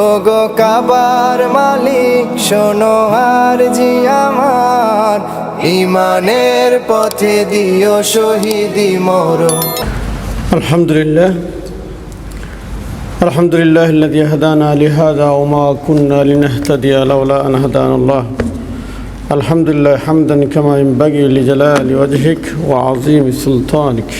ওগো কাবার মালিক শোনো আর জি আমার, ইমানের পথে দিও শহীদি মরণ। আলহামদুলিল্লাহ আলহামদুলিল্লাহ الذي هدانا لهذا وما كنا لنهتدي لولا أن هدانا الله. الحمد لله حمدا كما ينبغي لجلال وجهك وعظيم سلطانك.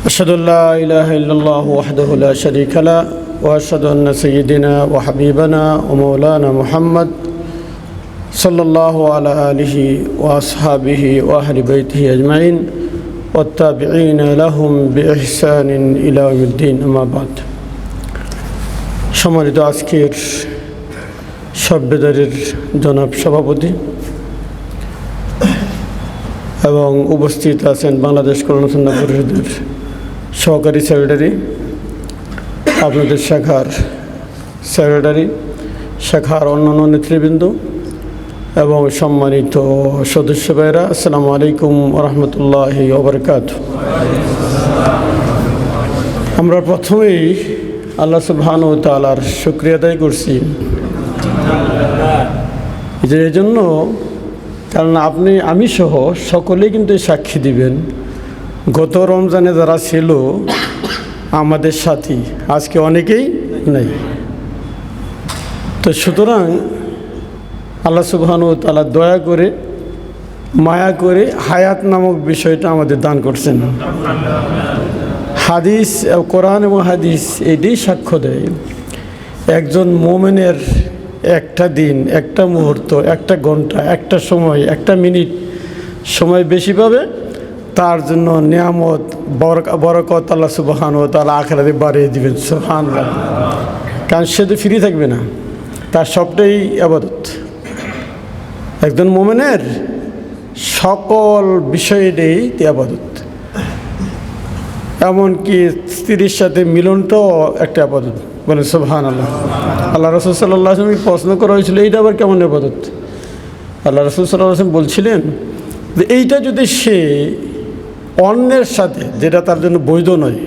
أشهد أن لا إله إلا الله وحده لا شريك له وأشهد أن سيدنا وحبيبنا ومولانا محمد صلى الله على آله وأصحابه وأهل بيته أجمعين والتابعين لهم بإحسان إلى يوم الدين. أما بعد. সম্মানিত আজকের সভ্যদারের জনাব সভাপতি এবং উপস্থিত আছেন বাংলাদেশ করোনা সন্ধান পরিষদের সহকারী সেক্রেটারি, আপনাদের শাখার সেক্রেটারি, শাখার অন্যান্য নেতৃবৃন্দ এবং সম্মানিত সদস্য ভাইরা, আসসালামু আলাইকুম ওয়া রাহমাতুল্লাহি ওয়া বারাকাতুহু। আমরা প্রথমেই আল্লাহ সুবহানাহু ওয়া তাআলার শুকরিয়া আদায় করছি যে এই জন্য, কারণ আমি সহ সকলেই কিন্তু সাক্ষী দিবেন, গত রমজানে যারা ছিল আমাদের সাথী আজকে অনেকেই নেই। তো সুতরাং আল্লাহ সুবহানাহু ওয়া তাআলা দয়া করে মায়া করে হায়াত নামক বিষয়টা আমাদের দান করছেন। হাদিস, কোরআন এবং হাদিস এটাই সাক্ষ্য দেয়, একজন মুমিনের একটা দিন, একটা মুহূর্ত, একটা ঘন্টা, একটা সময়, একটা মিনিট সময় বেশি পাবে, তার জন্য নিয়ামত বরকত আল্লাহ সুবহানাহু ওয়া তাআলা আখিরাতে বাড়িয়ে দিবেন। সুবহানাল্লাহ। কারণ সে তো ফ্রি থাকবে না, তার সবটাই ইবাদত। একজন মুমিনের সকল বিষয়েই ইবাদত, এমনকি স্ত্রীর সাথে মিলনটাও একটা ইবাদত। বলে সুবহানাল্লাহ। আল্লাহ রাসূল সাল্লাল্লাহু আলাইহি ওয়াসাল্লাম প্রশ্ন করা হয়েছিল, এইটা আবার কেমন ইবাদত? আল্লাহ রাসূল সাল্লাল্লাহু আলাইহি ওয়াসাল্লাম বলছিলেন যে এইটা যদি সে অন্যের সাথে, যেটা তার জন্য বৈধ নয়,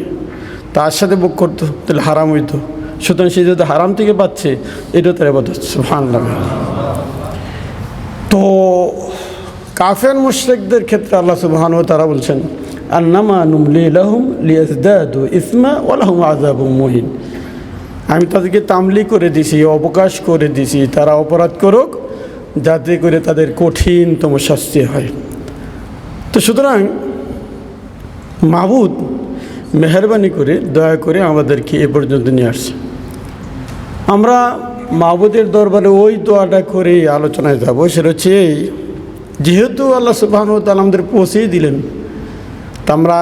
তার সাথে ভোগ করতো তাহলে হারাম হইতো। সুতরাং সে যদি হারাম থেকে পাচ্ছে, এটা তার ইবাদত। সুবহানাল্লাহ। তো কাফের মুশরিকদের ক্ষেত্রে আল্লাহ সুবহানাহু ওয়া তাআলা বলছেন, আন্নামা নুমলি লাহুম লিয়াজদাদু ইসমা ওয়া লাহুম আযাবুম মুহিন। আমি তাদেরকে তামলি করে দিছি, অবকাশ করে দিছি, তারা অপরাধ করুক, যাতে করে তাদের কঠিনতম শাস্তি হয়। তো সুতরাং মাবুদ মেহেরবানি করে দয়া করে আমাদেরকে এ পর্যন্ত নিয়ে আসছে। আমরা মাবুদের দরবারে ওই দোয়াটা করে আলোচনায় যাব, সেটা হচ্ছে এই, যেহেতু আল্লাহ সুবহানাহু ওয়া তাআলা আমাদের পৌঁছেই দিলেন, তা আমরা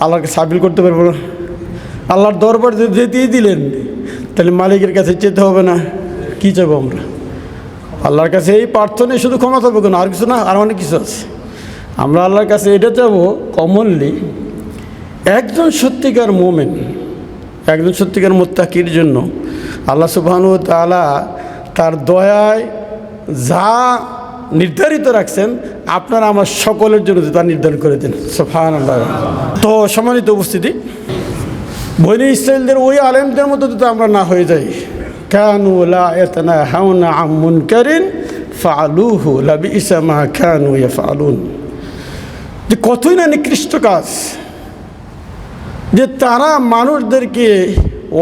আল্লাহকে সাবিল করতে পারবো না। আল্লাহর দরবার যদি যেতেই দিলেন, তাহলে মালিকের কাছে যেতে হবে না? কী চাইবো আমরা? আল্লাহর কাছে এই প্রার্থনাই শুধু ক্ষমা চাবো কেন? আর কিছু না, আর অনেক কিছু আছে। আমরা আল্লাহর কাছে এটা চাবো কমনলি, একজন সত্যিকার মুমিন, একজন সত্যিকার মুত্তাকির জন্য আল্লাহ সুবহানাহু ওয়া তাআলা তার দয়ায় যা নির্ধারিত রাখছেন, আপনারা আমার সকলের জন্য তা নির্ধারণ করে দেন। সুবহানাল্লাহ। তো সম্মানিত উপস্থিতি, বনী ইসরাঈলদের ওই আলেমদের মতো যদি আমরা না হয়ে যাই, কানু লা ইয়াতানাহাউনা আন মুনকারিন ফাআলুহু লাবিসা মা কানু ইয়াফআলুন। যে কতই না নিকৃষ্ট কাজ যে তারা মানুষদেরকে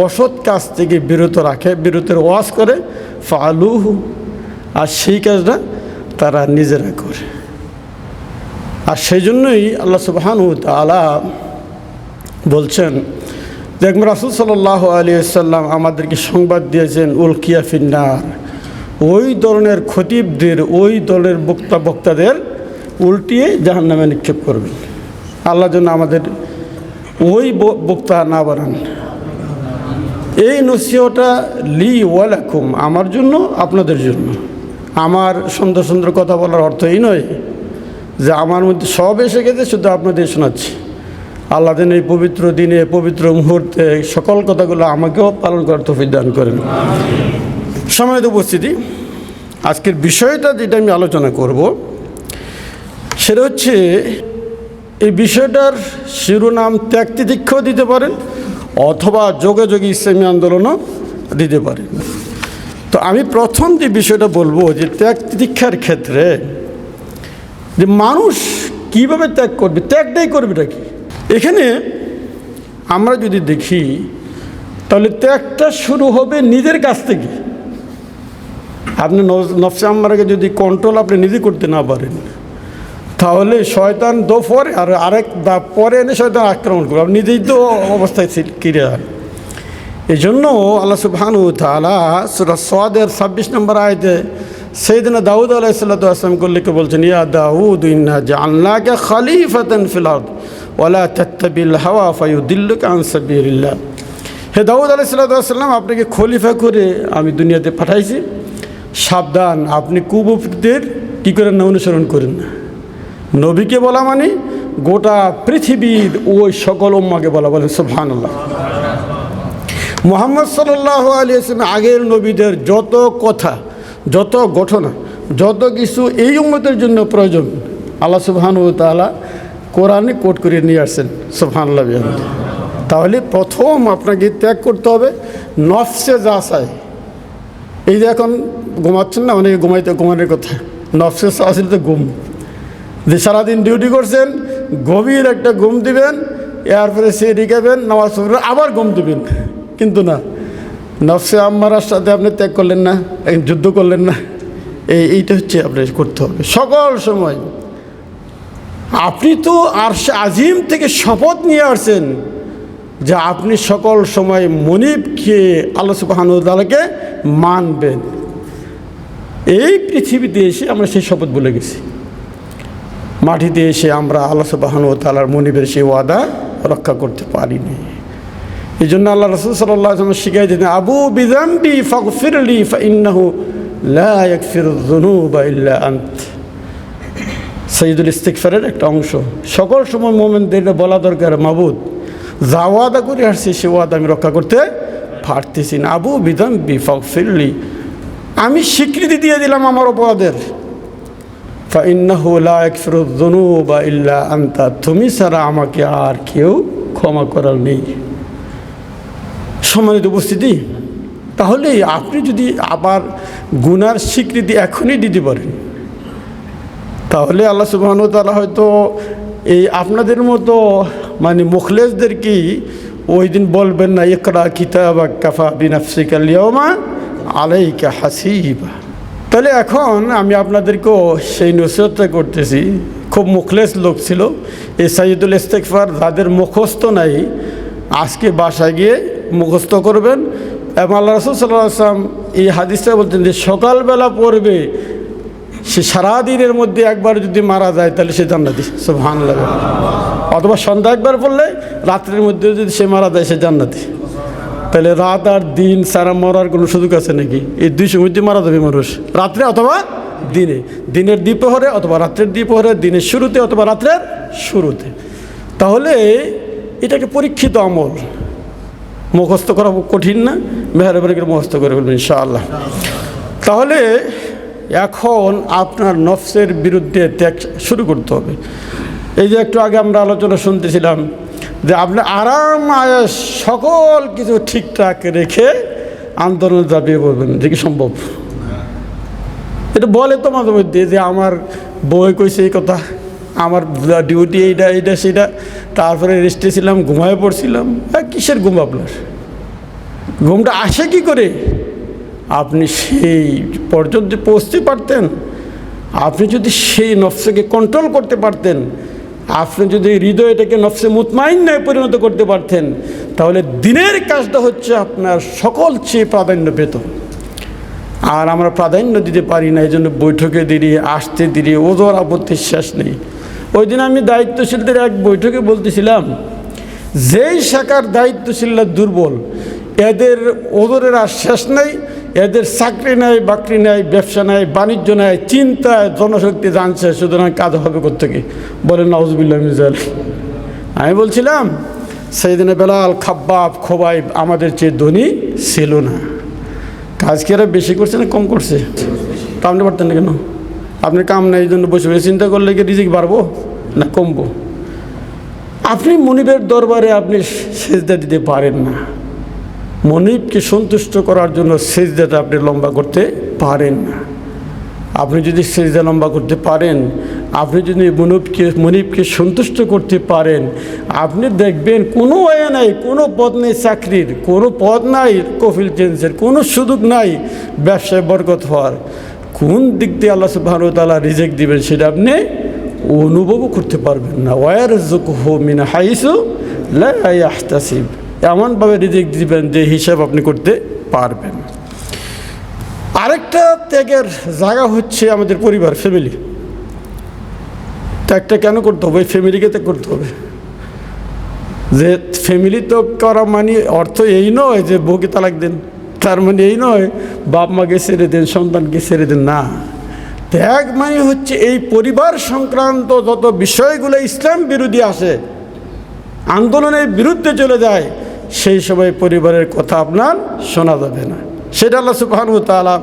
অসৎ কাজ থেকে বিরত রাখে, বিরতের ওয়াজ করে, ফাআলুহু, আর সেই কাজটা তারা নিজেরা করে। আর সেই জন্যই আল্লাহ সুবহানাহু ওয়া তাআলা বলছেন, দেখবেন রাসূল সাল্লাল্লাহু আলাইহি ওয়াসাল্লাম আমাদেরকে সংবাদ দিয়েছেন, উলকিয়া ফিন্নার, ওই ধরনের খতিবদের, ওই দলের বক্তাদের উল্টিয়ে জাহান্নামে নিক্ষেপ করবেন। আল্লাহ যেন আমাদের ওই বক্তা না বানান। এই নসিহতটা লি ওয়ালাকুম, আমার জন্য, আপনাদের জন্য। আমার সুন্দর সুন্দর কথা বলার অর্থ এই নয় যে আমার মধ্যে সব এসে গেছে, শুধু আপনাদের শোনাচ্ছি। আল্লাহ যেন এই পবিত্র দিনে, পবিত্র মুহূর্তে সকল কথাগুলো আমাকেও পালন করার তৌফিক দান করেন। সম্মানিত উপস্থিতি, আজকের বিষয়টা যেটা আমি আলোচনা করব সেটা হচ্ছে, এই বিষয়টার শিরোনাম ত্যাগ তিতিক্ষাও দিতে পারেন, অথবা যোগে যোগে ইসলামী আন্দোলনও দিতে পারেন। তো আমি প্রথম যে বিষয়টা বলবো যে ত্যাগ তিতিক্ষার ক্ষেত্রে যে মানুষ কিভাবে ত্যাগ করবে, ত্যাগটাই করবেটা কি। এখানে আমরা যদি দেখি তাহলে ত্যাগটা শুরু হবে নিজের কাছ থেকে। আপনি নফসে আম্মারাকে যদি কন্ট্রোল আপনি নিজে করতে না পারেন, তাহলে শয়তান পরে আর আরেক পরে এনে শয়তান আক্রমণ করবে, আপনি নিজেই তো অবস্থায় কিরে। এই জন্য আল্লাহ সুবহানাহু ওয়া তাআলা সূরা সাদের 26 নম্বর আয়াতে সাইয়েদনা দাউদ আলাইহিস সালাম লিখে বলছেন, ইয়া দাউদ ইন্না জাআলনাকা খলিফাতান ফিল আরদ ওয়া লা তাত্তাবিল হাওয়া ফায়ুদিল্লুকা আন সাবিলিল্লাহ। হে দাউদ আলাইহিস সালাম, আপনাকে খলিফা করে আমি দুনিয়াতে পাঠাইছি, সাবধান আপনি কুবুদ্ধির কী করেন না, অনুসরণ করেন না। নবীকে বলা মানে গোটা পৃথিবীর ওই সকল উম্মাকে বলা, বলেন সুবহানাল্লাহ। মুহাম্মদ সাল্লাল্লাহু আলাইহি ওয়াসাল্লাম আগের নবীদের যত কথা, যত ঘটনা, যত কিছু এই উম্মতের জন্য প্রয়োজন আল্লাহ সুবহানাহু ওয়া তাআলা কোরআনে কোট করে নিয়ে আসছেন, সুবহানাল্লাহ। তাহলে প্রথম আপনাকে ত্যাগ করতে হবে নফসে যা চায়। এই যে এখন ঘুমাচ্ছেন না, অনেকে ঘুমানোর কথা, নফসে আসলে তো ঘুম, যে সারাদিন ডিউটি করছেন, গভীর একটা ঘুম দিবেন, এরপরে সে রিখাবেন, নামাজ পড়বেন, আবার ঘুম দিবেন। কিন্তু না, নফসে আম্মারার সাথে আপনি ত্যাগ করলেন না, যুদ্ধ করলেন না। এইটা হচ্ছে আপনি করতে হবে সকল সময়। আপনি তো আরশে আজিম থেকে শপথ নিয়ে আসছেন যে আপনি সকল সময় মনিবকে আল্লাহ সুবহানাহু ওয়া তাআলাকে মানবেন। এই পৃথিবীতে এসে আমরা সেই শপথ বলে গেছি, মাটিতে এসে আমরা আল্লাহ সুবহানাহু ওয়া তাআলার মনিবের সেই ওয়াদা রক্ষা করতে পারিনি। এই জন্য আল্লাহ রাসূল সাল্লাল্লাহু আলাইহি ওয়াসাল্লাম শিখাই দিতেন, আবু বিযামবি ফাগফিরলি ফাইন্নাহু লা ইয়াগফিরুয যুনুবা ইল্লা আনত। সাইয়্যিদুল ইস্তিগফারের একটা অংশ। সকল সময় মুমিনদের বলা দরকার, মাবুদ যা ওয়াদা করে আসছি সে ওয়াদা আমি রক্ষা করতে পারতেছি না। আবু বিযামবি ফাগফিরলি, আমি স্বীকৃতি দিয়ে দিলাম আমার অপরাধের। ফাইন্নাহু লা ইয়াগফিরুয যুনুবা ইল্লা আনতা, তুমি ছাড়া আমাকে আর কেউ ক্ষমা করার নেই। সম্মানিত উপস্থিতি, তাহলে আপনি যদি আবার গুনার স্বীকৃতি এখনই দিতে পারেন, তাহলে আল্লাহ সুবহানাহু ওয়া তাআলা হয়তো এই আপনাদের মতো মানে মুখলেসদেরকেই ওই দিন বলবেন না, ইকরা কিতাবাক কাফা বিনাফসিকাল ইয়াওমা আলাইকা হাসিবা। তাহলে এখন আমি আপনাদেরকেও সেই নসিহতটা করতেছি। খুব মুখলেস লোক ছিল এই সাইয়্যিদুল ইস্তিগফার, যাদের মুখস্থ নাই আজকে বাসায় গিয়ে মুখস্থ করবেন। এবং আল্লাহ রাসূল সাল্লাল্লাহু আলাইহি ওয়াসাল্লাম এই হাদিসটা বলতেন যে সকালবেলা পড়বে, সে সারাদিনের মধ্যে একবার যদি মারা যায় তাহলে সে জান্নাতি, সুবহানাল্লাহ। অথবা সন্ধ্যা একবার পড়লে রাত্রের মধ্যে যদি সে মারা যায় সে জান্নাতি। তাহলে রাত আর দিন সারা মরার কোনো সুযোগ আছে নাকি? এই দুই সময় মারা যাবে মানুষ, রাত্রে অথবা দিনে, দিনের দ্বিপ্রহরে অথবা রাত্রের দ্বিপ্রহরে, দিনের শুরুতে অথবা রাত্রের শুরুতে। তাহলে এটাকে পরীক্ষিত আমল, মুখস্থ করা কঠিন না, মেহরবানি করে মুখস্থ করে ফেলবেন ইনশাআল্লাহ। তাহলে এখন আপনার নফসের বিরুদ্ধে ত্যাগ শুরু করতে হবে। এই যে একটু আগে আমরা আলোচনা শুনতেছিলাম যে আপনি আরাম আয়েশ সকল কিছু ঠিকঠাক রেখে আন্দোলন ঝাঁপিয়ে পড়বেন, যে কি সম্ভব? এটা বলে তো মাঝে মধ্যে যে আমার বই কইছে এই কথা, আমার ডিউটি এইটা এইটা সেটা, তারপরে রেস্টে ছিলাম, ঘুমায় পড়ছিলাম। কিসের ঘুম আপনার? ঘুমটা আসে কি করে? আপনি সেই পর্যন্ত পৌঁছতে পারতেন, আপনি যদি সেই নফসকে কন্ট্রোল করতে পারতেন, আপনি যদি হৃদয়টাকে নফসে মুতমাইন্নায় পরিণত করতে পারতেন, তাহলে দিনের কাজটা হচ্ছে আপনার সকল চেয়ে প্রাধান্য পেত। আর আমরা প্রাধান্য দিতে পারি না, এই জন্য বৈঠকে দেরি, আসতে দেরি, ওজোর আপত্তির শেষ নেই। ওই দিন আমি দায়িত্বশীলদের এক বৈঠকে বলতেছিলাম, যেই শাখার দায়িত্বশীলরা দুর্বল এদের ওজোরের আর শেষ নেই, এদের চাকরি নাই, বাকরি নাই, ব্যবসা নাই, বাণিজ্য নাই, চিন্তায় জনশক্তি জানছে, সুতরাং কাজ হবে কোত্থেকে? বলেন নাউজুবিল্লাহ মিন যালিক। আমি বলছিলাম সাইয়েদনা বেলাল, খাব্বাব, খোবাইব আমাদের চেয়ে ধনী ছিল না। কাজ কি এরা বেশি করছে না কম করছে? তা আপনি পারতেন না কেন? আপনার কাম নাই, এই জন্য বসে বসে চিন্তা করলে কি রিজিক বাড়বো না কমবো? আপনি মনিবের দরবারে আপনি সেজদা দিতে পারেন না, মনিবকে সন্তুষ্ট করার জন্য সেজদাটা আপনি লম্বা করতে পারেন না। আপনি যদি সেজদা লম্বা করতে পারেন, আপনি যদি মনিবকে সন্তুষ্ট করতে পারেন, আপনি দেখবেন কোনো ওয়ে নাই, কোনো পদ নেই চাকরির, কোনো পদ নাই কফিল চেঞ্জের, কোনো সুযোগ নাই ব্যবসায় বরকত হওয়ার। কোন দিক দিয়ে আল্লাহ সুবহানাহু ওয়া তাআলা রিজিক দিবেন সেটা আপনি অনুভবও করতে পারবেন না। ওয়ারযুকহু মিন হাইসু লা ইয়াহতাসিব, এমনভাবে রিজিক দিবেন যে হিসাব আপনি করতে পারবেন। আরেকটা ত্যাগের জায়গা হচ্ছে আমাদের পরিবার, ফ্যামিলি। ত্যাগটা কেন করতে হবে? ফ্যামিলিকে ত্যাগ করতে হবে। যে ফ্যামিলি তো করা মানে অর্থ এই নয় যে বউকে তালাক দেন, তার মানে এই নয় বাপ মাকে ছেড়ে দেন, সন্তানকে ছেড়ে দেন, না। ত্যাগ মানে হচ্ছে এই পরিবার সংক্রান্ত যত বিষয়গুলো ইসলাম বিরোধী আসে, আন্দোলনের বিরুদ্ধে চলে যায়, সেই সময় পরিবারের কথা আপনার শোনা যাবে না। সেটা আল্লাহ সুবহানাহু ওয়া তাআলা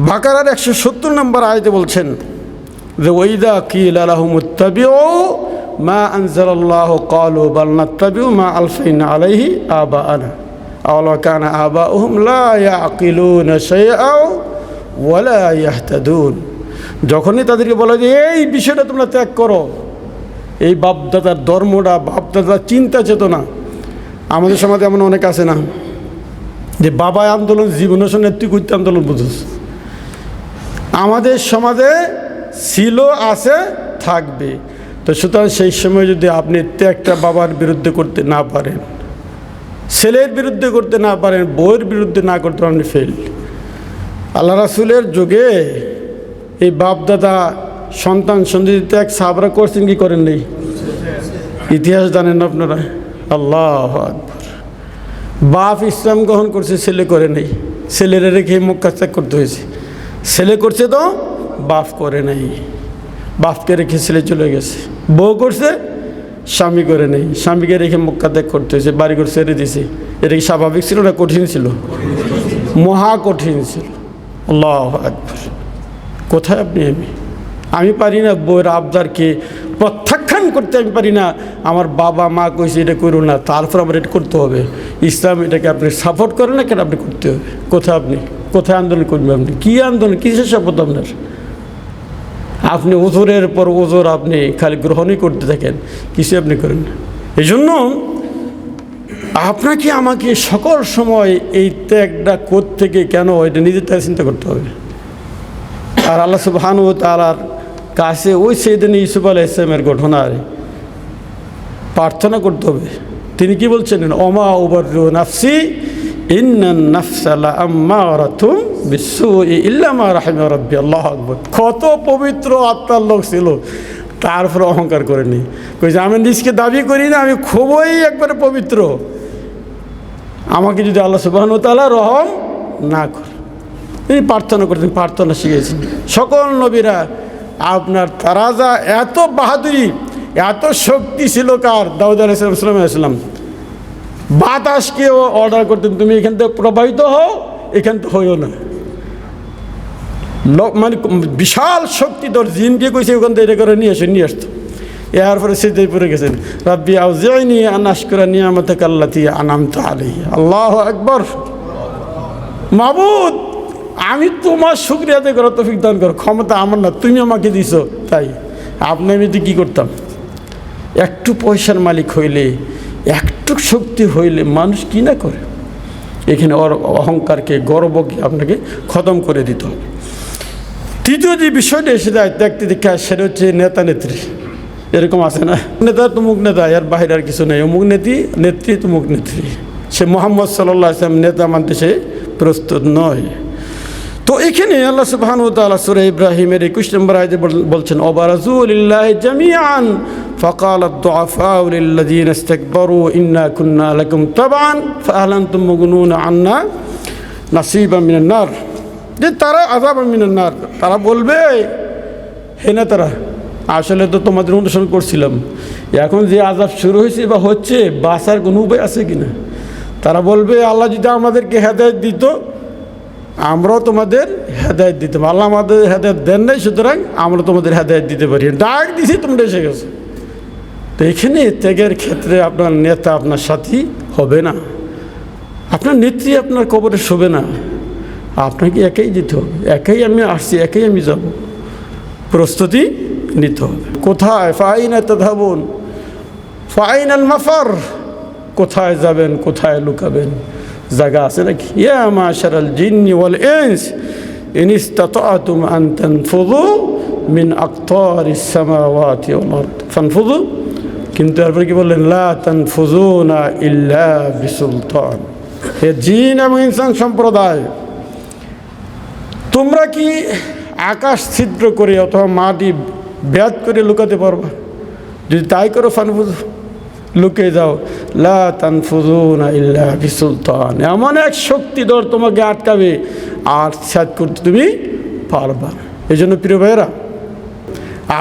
বাকারার 170 নম্বর আয়াতে বলছেন যে ওয়াইদা কিলা লাহুমুত্তাবিউ মা আনজালাল্লাহু ক্বালু বাল নাত্তাবিউ মা আলফাইনা আলাইহি আবাআনা আওয়ালাউ কানা আবাউহুম লা ইয়াকিলুনা শাইআও ওয়া লা ইয়াহতাদুন। যখনই তাদেরকে বলা যে এই বিষয়টা তোমরা ত্যাগ করো, এই বাপদাদার ধর্মটা, বাপদাদার চিন্তা চেতনা, আমাদের সমাজে এমন অনেক আছে না যে বাবা আন্দোলন জীবনের সঙ্গে তুই করতে আন্দোলন বুঝোস। আমাদের সমাজে ছিল, আছে, থাকবে। তো সুতরাং সেই সময় যদি আপনি ত্যাগটা বাবার বিরুদ্ধে করতে না পারেন, ছেলের বিরুদ্ধে করতে না পারেন, বউয়ের বিরুদ্ধে না করতে পারেন, ফেল। আল্লাহ রাসূলের যুগে এই বাপ দাদা সন্তান সন্ততি ত্যাগ সাহাবারা করছেন কি করেন নেই? ইতিহাস জানেন না আপনারা? আল্লাহু আকবার। বাপ ইসলাম গ্রহণ করছে, ছেলে করে নেই। ছেলেরা রেখে মক্কা ত্যাগ করতে হয়েছে। ছেলে করছে তো বাপ করে নাই, বাপকে রেখে ছেলে চলে গেছে। বউ করছে, স্বামী করে নেই, স্বামীকে রেখে মক্কা ত্যাগ করতে হয়েছে, বাড়ি করে ছেড়ে দিয়েছে। এটা কি স্বাভাবিক ছিল না কঠিন ছিল? মহা কঠিন ছিল। আল্লাহু আকবার। কোথায় আপনি? আমি পারি না বউয়ের আবদারকে প্রত্যাখ্যান করতে, আমি পারি না। আমার বাবা মা কইছে এটা করো না, তারপর আমার এটা করতে হবে। ইসলাম এটাকে আপনি সাপোর্ট করেন না কেন? আপনি করতে হবে। কোথায় আপনি? কোথায় আন্দোলন করবেন আপনি? কী আন্দোলন, কিসের শপথ আপনার? আপনি ওজোরের পর ওজোর আপনি খালি গ্রহণই করতে থাকেন, কিছু আপনি করেন না। এই জন্য আপনাকে আমাকে সকল সময় এই ত্যাগটা কোত্থেকে কেন এটা নিজের থেকে চিন্তা করতে হবে। আর আল্লাহ সুবহানাহু ওয়া তাআলার কাছে ওই সাইয়েদনা ইউসুফ আলাইহিস সালামের ঘটনায় প্রার্থনা করতে হবে। তিনি কি বলছেন? ওমা উবাররু নাফসি ইন্নান নাফসা লাআম্মারাতুম বিসসুই ইল্লা মা রাহিমা রাব্বি। আল্লাহু আকবার। কত পবিত্র আত্মার লোক ছিল, তারপর অহংকার করেনি। কইছে আমি নিজকে দাবি করি না, আমি খুবই একবারে পবিত্র, আমাকে যদি আল্লাহ সুবহানাহু ওয়া তাআলা রহম না করে। তিনি প্রার্থনা করতেন, প্রার্থনা শিখেছেন। সকল নবীরা আপনার তারা যা এত বাহাদুরি, এত শক্তি ছিল কার? দাউদ আলাইহিস সালাম। বাতাসকেও অর্ডার করতেন তুমি এখান থেকে প্রবাহিত হও, এখান থেকে হইও না। মানে বিশাল শক্তি, তোর জিনকে কইছে ওখান থেকে এটা করে নিয়ে আসতো। এরপরে সিজদায় পড়ে গেছেন, রাব্বি আউজি'নি আন আশকুরা নি'মাতাকা আল্লাতী আন'আমতা আলাইয়া। আল্লাহু আকবার। মাবুদ, আমি তোমার শুকরিয়া আদায় করার তৌফিক দান করো। ক্ষমতা আমার না, তুমি আমাকে দিছো। তাই আপনি আমি তো কী করতাম? একটু পয়সার মালিক হইলে, একটু শক্তি হইলে মানুষ কি না করে। এখানে অহংকারকে, গর্বকে আপনাকে খতম করে দিতে হবে। তৃতীয় যে বিষয়টা এসে যায় দেখতে দেখা, সেটা হচ্ছে নেতা নেত্রী। এরকম আছে না, নেতা তুমুক নেতা, এর বাইরে আর কিছু নেই। অমুক নেত্রী তুমুক নেত্রী। সে মুহাম্মদ সাল্লাল্লাহু আলাইহি ওয়াসাল্লাম নেতা মানতে সে প্রস্তুত নয়। তো এখানে আল্লাহ সুবহানাহু ওয়া তাআলা সূরা ইব্রাহিমের 21 নম্বর আয়াতে বলছেন ওয়াবারাজু লিল্লাহি জামিআন ফাকালাত দুআফাউ লিল্লাযিনা ইসতাকবারু ইন্না কুন্না লাকুম তাবআন ফাহাল আনতুম মুগনুনা আন্না নাসিবাম মিনান নার। যে তারা আযাবাম মিনান নার, তারা বলবে হে না তারা, আসলে তো তোমাদের অনুসরণ করছিলাম, এখন যে আযাব শুরু হয়েছে বা হচ্ছে, বাঁচার কোনো উপায় আছে কিনা? তারা বলবে আল্লাহ যদি আমাদেরকে হেদায়েত দিত আমরাও তোমাদের হেদায়েত দিতাম। আল্লাহ আমাদের হেদায়েত দেন নাই, সুতরাং আমরা তোমাদের হেদায়েত দিতে পারি। ডাক দিছি, তোমরা এসে গেছো। তো এখানে ত্যাগের ক্ষেত্রে আপনার নেতা আপনার সাথী হবে না। আপনার নেত্রী আপনার কবরে শোবে না, আপনাকে একাই যেতে হবে। একাই আমি আসছি, একাই আমি যাব, প্রস্তুতি নিতে হবে। কোথায় ফাইনা তাযহাবুন ফাইনাল মাফার, কোথায় যাবেন, কোথায় লুকাবেন, জায়গা আছে নাকি? ইয়া মাশারাল জিন্নি ওয়াল ইনস ইন ইসতাতা'তুম আন তানফুযু মিন আকতারিস সামাওয়াতি ওয়াল আরদ ফানফুযু, কিন্তু তারপরে কি বললেন? লা তানফুযুনা ইল্লা বিসুলতান। হে জিন এবং ইনসান সম্প্রদায়, তোমরা কি আকাশ ছিদ্র করে অথবা মাটি ব্যাদ করে লুকাতে পারবা? যদি তাই করো ফানফুযু, লুকে যাও। লা তানফুযুনা ইল্লা বিসুলতান, এমন এক শক্তিধর তোমাকে আটকাবে আর সাথ করতে তুমি পারবা। এই জন্য প্রিয় ভাইয়েরা,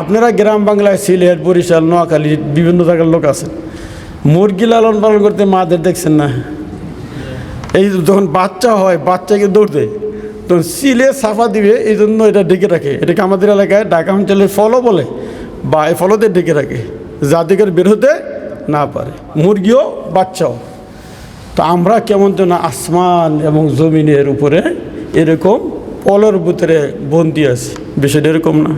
আপনারা গ্রাম বাংলায়, সিলেট, বরিশাল, নোয়াখালী বিভিন্ন জায়গার লোক আছেন, মুরগি লালন পালন করতে মাদের দেখছেন না? এই যখন বাচ্চা হয়, বাচ্চাকে দৌড়তে তখন সিলে সাফা দিবে, এই জন্য এটা ডেকে রাখে। এটাকে আমাদের এলাকায় ঢাকা অঞ্চলের ফলও বলে, বা এই ফলতে ডেকে রাখে যাতে করে বের হতে না পারে, মুরগিও বাচ্চাও। তো আমরা কেমন যেন আসমান এবং জমিনের উপরে এরকম পলর ভিতরে বন্দি আছি, বিষয়টা এরকম না?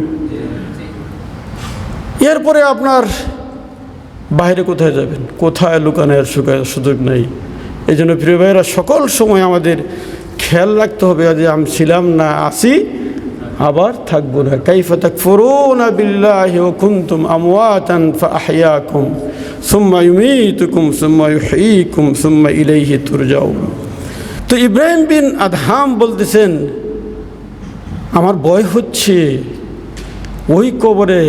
এরপরে আপনার বাইরে কোথায় যাবেন, কোথায় লুকানোর সুযোগ নেই। এই জন্য প্রিয় ভাইয়েরা, সকল সময় আমাদের খেয়াল রাখতে হবে যে আমি ছিলাম না, আছি, আবার থাকবো না। কাইফা তাকফুরুনা বিল্লাহি ওয়া কুনতুম আমওয়াতান ফাআহইয়াকুম সুম্মা ইউমীতুকুম সুম্মা ইউহয়ীকুম সুম্মা ইলাইহি তুরজাউন। তো ইব্রাহিম বিন আদহাম বলতেছেন, আমার ভয় হচ্ছে ওই কবরে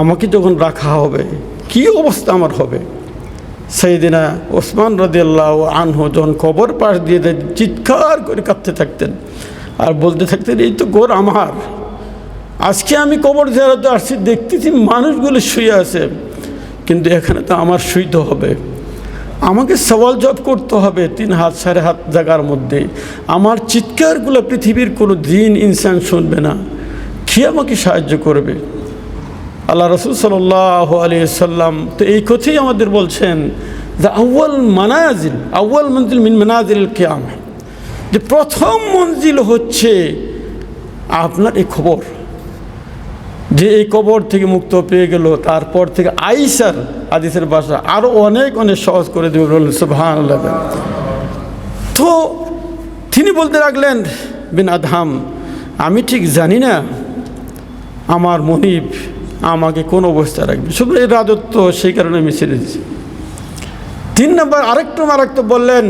আমাকে যখন রাখা হবে কি অবস্থা আমার হবে। সাইয়েদিনা ওসমান রাদিয়াল্লাহু আনহু যখন কবর পাশ দিয়ে চিৎকার করে কাঁদতে থাকতেন আর বলতে থাকতেন, এই তো ঘর আমার, আজকে আমি কবর জিয়ারতে আসছি, দেখতেছি মানুষগুলো শুয়ে আছে, কিন্তু এখানে তো আমার শুইতে হবে, আমাকে সওয়াল জবাব করতে হবে 3 হাত 4.5 হাত জায়গার মধ্যে। আমার চিৎকারগুলো পৃথিবীর কোনো দিন ইনসান শুনবে না, কে আমাকে সাহায্য করবে? আল্লাহ রাসূল সাল্লাল্লাহু আলাইহি সাল্লাম তো এই কথাই আমাদের বলছেন যে আউয়াল মঞ্জিল মিন মানাজিল কিয়ামা, যে প্রথম মঞ্জিল হচ্ছে আপনার এই খবর, যে এই কবর থেকে মুক্ত পেয়ে গেল, তারপর থেকে আইসার হাদিসের ভাষা আরও অনেক অনেক সহজ করে দেবে, বললেন সুবহানাল্লাহ। তো তিনি বলতে লাগলেন, বিন আদহাম, আমি ঠিক জানি না আমার মনিব আমাকে কোন অবস্থায় রাখবে, শুধু এই রাজত্ব, সেই কারণে আমি ছেড়ে দিচ্ছি। 3 নম্বর আরেকটু মারাত্মক বললেন,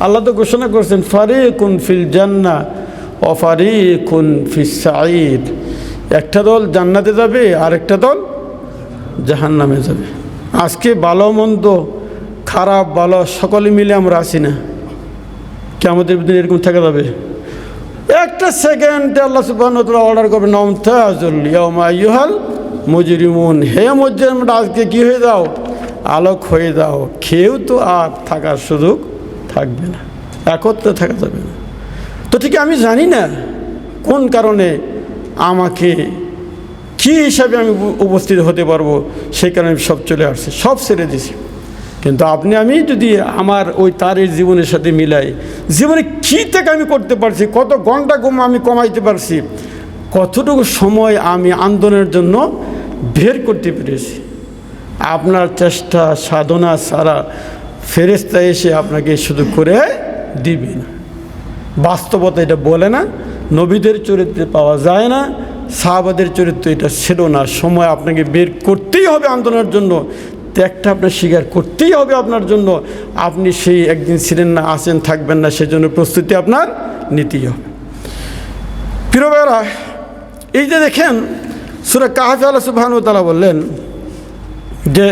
আল্লাহ তো ঘোষণা করছেন ফারিকুন ফিল জান্নাহ ওয়া ফারিকুন ফিস সাঈদ, একটা দল জান্নাতে যাবে আর একটা দল জাহান্নামে যাবে। আজকে ভালো মন্দ, খারাপ ভালো সকলে মিলে আমরা আসি না, কিয়ামতের দিন এরকম থাকা যাবে? একটা সেকেন্ডে আল্লাহ সুবহানাহু ওয়া তাআলা অর্ডার করবেন, নামতাজুল ইয়াওমা আইয়ুহাল মুজরিমুন, হে মুজরিমরা আজকে কি হয়ে যাও, আলোক হয়ে যাও। কেউ তো আর থাকার সুযোগ থাকবে না, একত্রে থাকা যাবে না। তো ঠিক আমি জানি না কোন কারণে আমাকে কি হিসাবে আমি উপস্থিত হতে পারবো, সেই কারণে আমি সব চলে আসছি, সব ছেড়ে দিছি। কিন্তু আপনি আমি যদি আমার ওই তারের জীবনের সাথে মিলাই, জীবনে কী থেকে আমি করতে পারছি, কত ঘন্টা ঘুম আমি কমাইতে পারছি, কতটুকু সময় আমি আন্দোলনের জন্য বের করতে পেরেছি, আপনার চেষ্টা সাধনা ছাড়া ফেরেশতা এসে আপনাকে শুধু করে দিবে না। বাস্তবতা এটা বলে না, নবীদের চরিত্রে পাওয়া যায় না, সাহাবাদের চরিত্র এটা ছিল না। সময় আপনাকে বের করতেই হবে আন্দোলনের জন্য, ত্যাগটা আপনার স্বীকার করতেই হবে আপনার জন্য। আপনি সেই একদিন ছিলেন না, আছেন, থাকবেন না, সেজন্য প্রস্তুতি আপনার নিতেই হবে। প্রিয় ভাইরা, এই যে দেখেন সূরা কাহফে আল্লাহ সুবহানাহু ওয়া তাআলা বললেন যে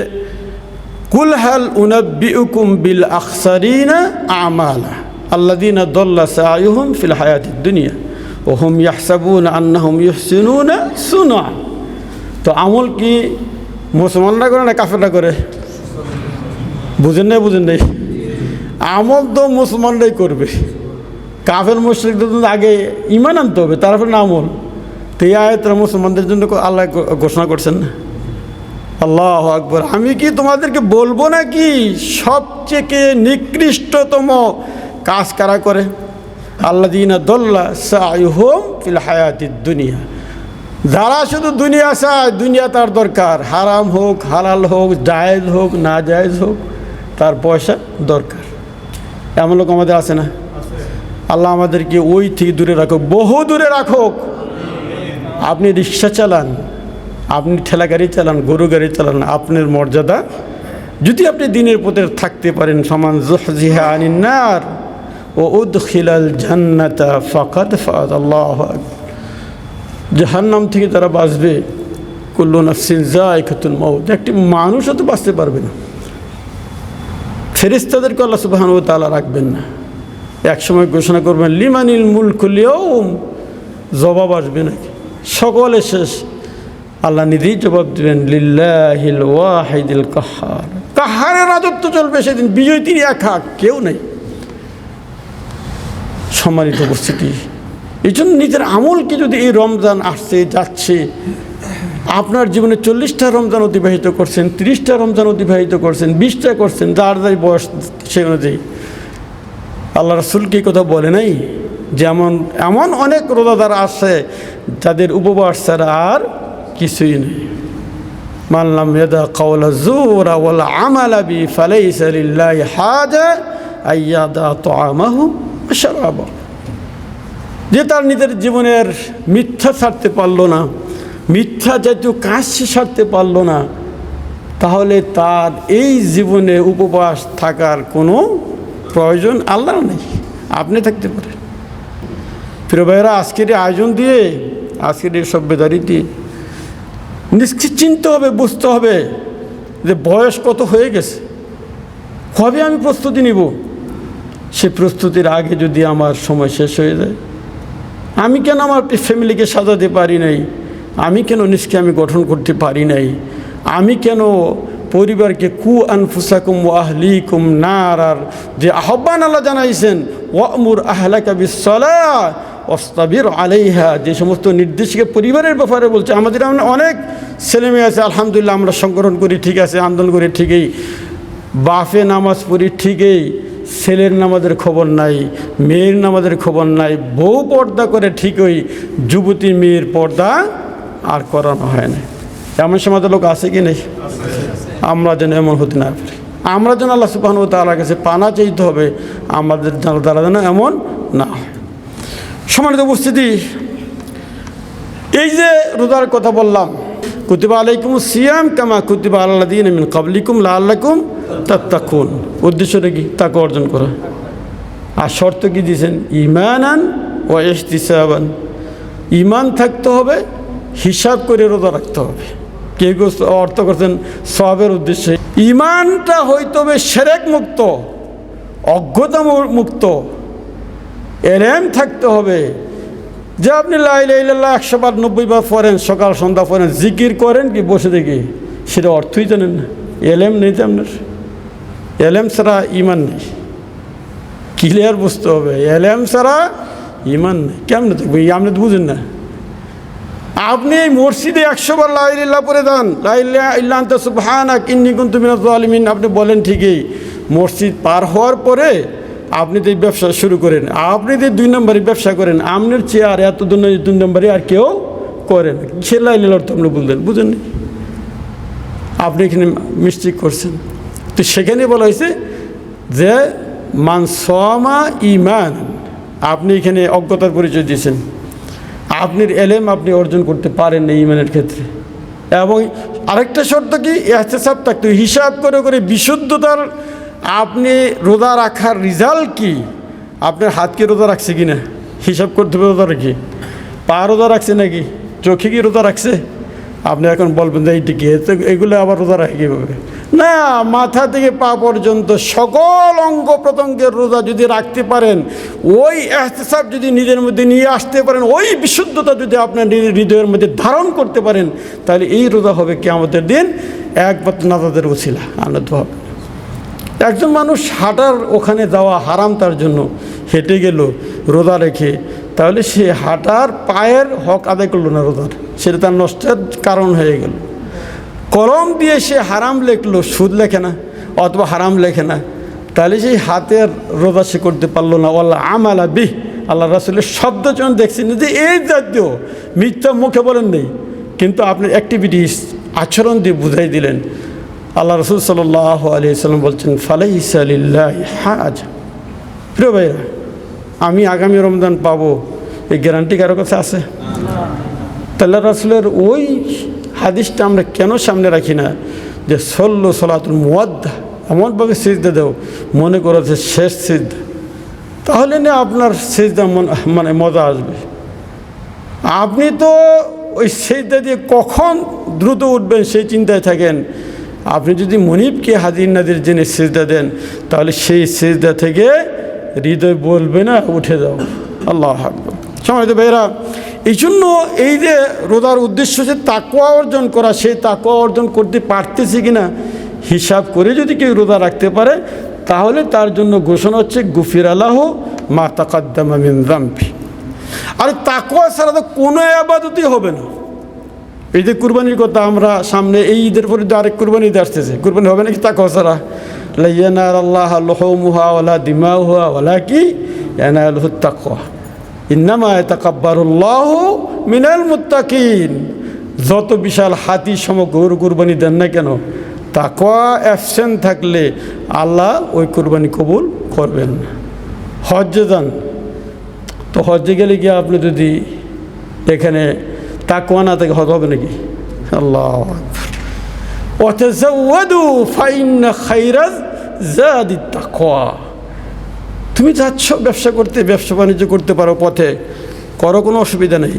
কুল হাল উনাব্বিউকুম বিল আখসারিনা আমালা আল্লাযীনা দাল্লা সা'য়ুহুম ফিল হায়াতিদ দুনিয়া ওয়া হুম ইয়াহসাবুনা আন্নাহুম ইহসিনুনা সুনআ। তো আমল কি মুসলমানরা করে না কাফেররা করে? বুঝেন নাই? আমল তো মুসলমানরাই করবে, কাফের মুশরিকদের জন্য আগে ঈমান আনতে হবে, তারপর না আমল। তো এই আয়াতটা মুসলমানদের জন্য আল্লাহ ঘোষণা করছেন না। আল্লাহু আকবার। আমি কি তোমাদেরকে বলবো নাকি সবচেয়ে নিকৃষ্টতম কাজ কারা করে? আল্লাযীনা দাল্লা সাইহুম ফিল হায়াতিদ দুনিয়া, যারা শুধু দুনিয়া চায়, দুনিয়া তার দরকার, হারাম হোক হালাল হোক জায়েজ হোক না জায়েজ হোক, তার পয়সা দরকার। এমন লোক আমাদের আছে না? আল্লাহ আমাদেরকে ওই থেকে দূরে রাখুক, বহু দূরে রাখুক। আপনি রিক্সা চালান, আপনি ঠেলা গাড়ি চালান, গরু গাড়ি চালান, আপনার মর্যাদা যদি আপনি দিনের পথে থাকতে পারেন, সমান যুহজিহা আনিন নার ও উদখিলাল জান্নাতা ফাকাদ ফাজ। আল্লাহু আকবার। জাহান্নাম থেকে তারা বাঁচবে। কুল্লু নাফসিন যায়কাতুল মাউত, একটি মানুষও তো বাঁচতে পারবে না। ফেরেশতাদেরকে আল্লাহ সুবহানাহু ওয়া তাআলা রাখবেন না। একসময় ঘোষণা করবেন লিমানিল মুলকুল ইয়াউম, জবাব আসবে নাকি? সকলে শেষ। আল্লাহ নিজেই জবাব দেবেন লিল্লাহিল ওয়াহিদিল কাহ্হার, কাহ্হারের রাজত্ব চলবে সেদিন, বিজয় তিনি একা, কেউ নেই। সম্মানিত উপস্থিতি, এই জন্য নিজের আমলকে যদি এই রমজান আসছে যাচ্ছে, আপনার জীবনে 40টা রমজান অতিবাহিত করছেন, 30টা রমজান অতিবাহিত করছেন, 20টা করছেন, যার যার বয়স সেই অনুযায়ী, আল্লাহ রাসূল কি কথা বলে নাই? যেমন এমন অনেক রোজাদার আছে যাদের উপবাস ছাড়া আর কিছুই নেই। মান লাম ইয়াদা কাওলা যুরা ওয়াল আমালা বি ফালাইসা লিল্লাহি হাজা আইয়াদা তুআমাহু ওয়া শারাবাহু, যে তার নিজের জীবনের মিথ্যা ছাড়তে পারলো না, মিথ্যা জাতীয় কাজ ছাড়তে পারলো না, তাহলে তার এই জীবনে উপবাস থাকার কোনো প্রয়োজন আল্লাহর নেই। আপনি থাকতে পারেন। প্রিয় ভাইয়েরা, আজকের আয়োজন দিয়ে, আজকের এই সভ্যদারি দিয়ে নিশ্চিত চিনতে হবে, বুঝতে হবে যে বয়স কত হয়ে গেছে, কবে আমি প্রস্তুতি নিব। সে প্রস্তুতির আগে যদি আমার সময় শেষ হয়ে যায়, আমি কেন আমার ফ্যামিলিকে সাজাতে পারি নাই, আমি কেন নিজকে আমি গঠন করতে পারি নাই, আমি কেন পরিবারকে কু আনফুসাকুম ওয়া আহলিকুম নারার যে আহ্বান আল্লাহ জানাইছেন, ওয়ামুর আহলাকা বিসসালাহ ওয়াসতাবির আলাইহা, যে সমস্ত নির্দেশকে পরিবারের ব্যাপারে বলছে। আমাদের অনেক ছেলেমেয়ে আছে, আলহামদুলিল্লাহ, আমরা সংগঠন করি ঠিক আছে, আন্দোলন করি ঠিকই, বাফে নামাজ পড়ি ঠিকই, ছেলের নামাজের খবর নাই, মেয়ের নামাজের খবর নাই, বউ পর্দা করে ঠিকই, যুবতী মেয়ের পর্দা আর করানো হয় না। এমন সমাজের লোক আছে কি নেই? আমরা যেন এমন হতে না পারি। আমরা যেন আল্লাহ সুবহানাহু ওয়া তাআলার কাছে পানা চাইতে হবে, আমাদের দ্বারা যেন এমন না হয়। সম্মানিত উপস্থিতি, এই যে রোজার কথা বললাম, কুতিবা আলাইকুমুস সিয়াম কামা কুতিবা আলাল লাযীনা মিন ক্বাবলিকুম লাআল্লাকুম তাত্তাকুন। উদ্দেশ্যটা কি? তাকওয়া অর্জন করা। আর শর্ত কি দিয়েছেন? ঈমানান ওয়া ইহতিসাবান, ঈমান থাকতে হবে, হিসাব করে রোজা রাখতে হবে। কেউ কেউ অর্থ করছেন সওয়াবের উদ্দেশ্যে। ঈমানটা হইতে হবে শিরক মুক্ত, অজ্ঞতা মুক্ত, এলেম থাকতে হবে। যে আপনি লা ইলাহা ইল্লাল্লাহ 100 বার 90 বার পড়েন, সকাল সন্ধ্যা পড়েন, জিকির করেন কি বসে দেখি, সেটা অর্থই জানেন না, এলেম নেই তো আপনার। এলেম ছাড়া ঈমান নেই, ক্লিয়ার বুঝতে হবে। এলেম ছাড়া ঈমান নেই, কেমন থাকবে? আপনি তো বুঝেন না। আপনি এই মসজিদে 100 বার লা ইলাহা ইল্লাল্লাহ পড়ে যান, লা ইলাহা ইল্লা আনতা সুবহানাক ইন্নী কুনতু মিনাজ জালিমিন, আপনি বলেন ঠিকই। মসজিদ পার হওয়ার পরে আপনি যে ব্যবসা শুরু করেন, আপনি যে 2 নম্বরে ব্যবসা করেন, আপনার চেয়ার এত 2 নম্বরে আর কেউ করেন, সে লা ইলাহা ইল্লাল্লাহ তো আপনি বুঝেন নি, আপনি এখানে মিস্টেক করছেন। তো সেখানে বলা হয়েছে যে মান সামা ঈমান, আপনি এখানে অজ্ঞতার পরিচয় দিয়েছেন, আপনার এলেম আপনি অর্জন করতে পারেন না ঈমানের ক্ষেত্রে। এবং আরেকটা শর্ত কি? ইহতিসাব থাকতে, হিসাব করে করে বিশুদ্ধতার। আপনি রোজা রাখার রেজাল্ট কি? আপনার হাতকে রোজা রাখছে কি না হিসাব করতে হবে। রোজা রাখি, পা রোজা রাখছে নাকি, চোখে কি রোজা রাখছে? আপনি এখন বলবেন যে এইটি কি, এগুলো আবার রোজা রাখে কীভাবে? না, মাথা থেকে পা পর্যন্ত সকল অঙ্গ প্রত্যঙ্গের রোজা যদি রাখতে পারেন, ওই ইহতিসাব যদি নিজের মধ্যে নিয়ে আসতে পারেন, ওই বিশুদ্ধতা যদি আপনার নিজের হৃদয়ের মধ্যে ধারণ করতে পারেন, তাহলে এই রোজা হবে কিয়ামতের দিন একমাত্র নাজাতের ওসিলা, আনন্দ হবে। একজন মানুষ হাঁটার ওখানে যাওয়া হারাম তার জন্য, হেঁটে গেল রোজা রেখে, তাহলে সে হাঁটার পায়ের হক আদায় করলো না রোজার, সেটা তার নষ্টের কারণ হয়ে গেল। কলম দিয়ে সে হারাম লেখলো, সুদ লেখে না, অথবা হারাম লেখে না, তাহলে সেই হাতের রোজা সে করতে পারলো না, ওয়াল্লাহ আমালা বিহ, আল্লাহ রাসূলের শব্দ যখন দেখছেন যে এই জাতীয় মিথ্যা মুখে বলেন নেই, কিন্তু আপনার অ্যাক্টিভিটিস আচরণ দিয়ে বুঝাই দিলেন। আল্লাহ রাসূল সাল্লাল্লাহু আলাইহি ওয়াসাল্লাম বলছেন ফালাইসা লিল্লাহি হাজ। প্রিয় ভাইরা, আমি আগামী রমজান পাবো এই গ্যারান্টি কারো কাছে আছে? আল্লাহ রাসূলের ওই হাদিসটা আমরা কেন সামনে রাখি না যে সল্লু সলাতুল মুওয়াদ্দা, এমনভাবে সিজদা দাও মনে করো যে শেষ সিজদা, তাহলে না আপনার সিজদা মানে মজা আসবে। আপনি তো ওই সিজদা দিয়ে কখন দ্রুত উঠবেন সেই চিন্তায় থাকেন। আপনি যদি মনিবকে হাজির নাজির জেনে সিজদা দেন, তাহলে সেই সিজদা থেকে হৃদয় বলবে না উঠে যাও। আল্লাহু আকবার। সম্মানিত ভাইরা, এই জন্য এই যে রোজার উদ্দেশ্য যে তাকওয়া অর্জন করা, সেই তাকওয়া অর্জন করতে পারতেছি কিনা হিসাব করে যদি কেউ রোজা রাখতে পারে, তাহলে তার জন্য ঘোষণা হচ্ছে গুফির লাহু মা তাকাদ্দামা মিন যামবি। আর তাকওয়া ছাড়া তো কোনো ইবাদতই হবে না। এই যে কুরবানির কথা, আমরা সামনে এই ঈদের পরে আরেক কুরবানি ঈদ আসতেছে, কুরবানি হবে নাকি তাকওয়া ছাড়া? লা ইয়ানালাল্লাহু লুহুমুহা ওয়ালা দিমাউহা ওয়ালাকিন ইয়ানালুহুত তাকওয়া ইন্নামা ইয়াতাকাব্বারুল্লাহু মিনাল মুত্তাকিন। যত বিশাল হাতি সম গরু কুরবানি দেন না কেন, তাকওয়া অ্যাবসেন্ট থাকলে আল্লাহ ওই কুরবানি কবুল করবেন না। হজ্জে যান, তো হজ্জে গেলে গিয়ে আপনি যদি এখানে তাকওয়া না থাকে হজ হবে নাকি? আল্লাহু আকবার। ওয়াতাযাওয়াদু ফাইন্না খায়রাজ যাদিত তাকওয়া। তুমি যাচ্ছ ব্যবসা করতে, ব্যবসা বাণিজ্য করতে পারো, পথে করো, কোনো অসুবিধা নেই,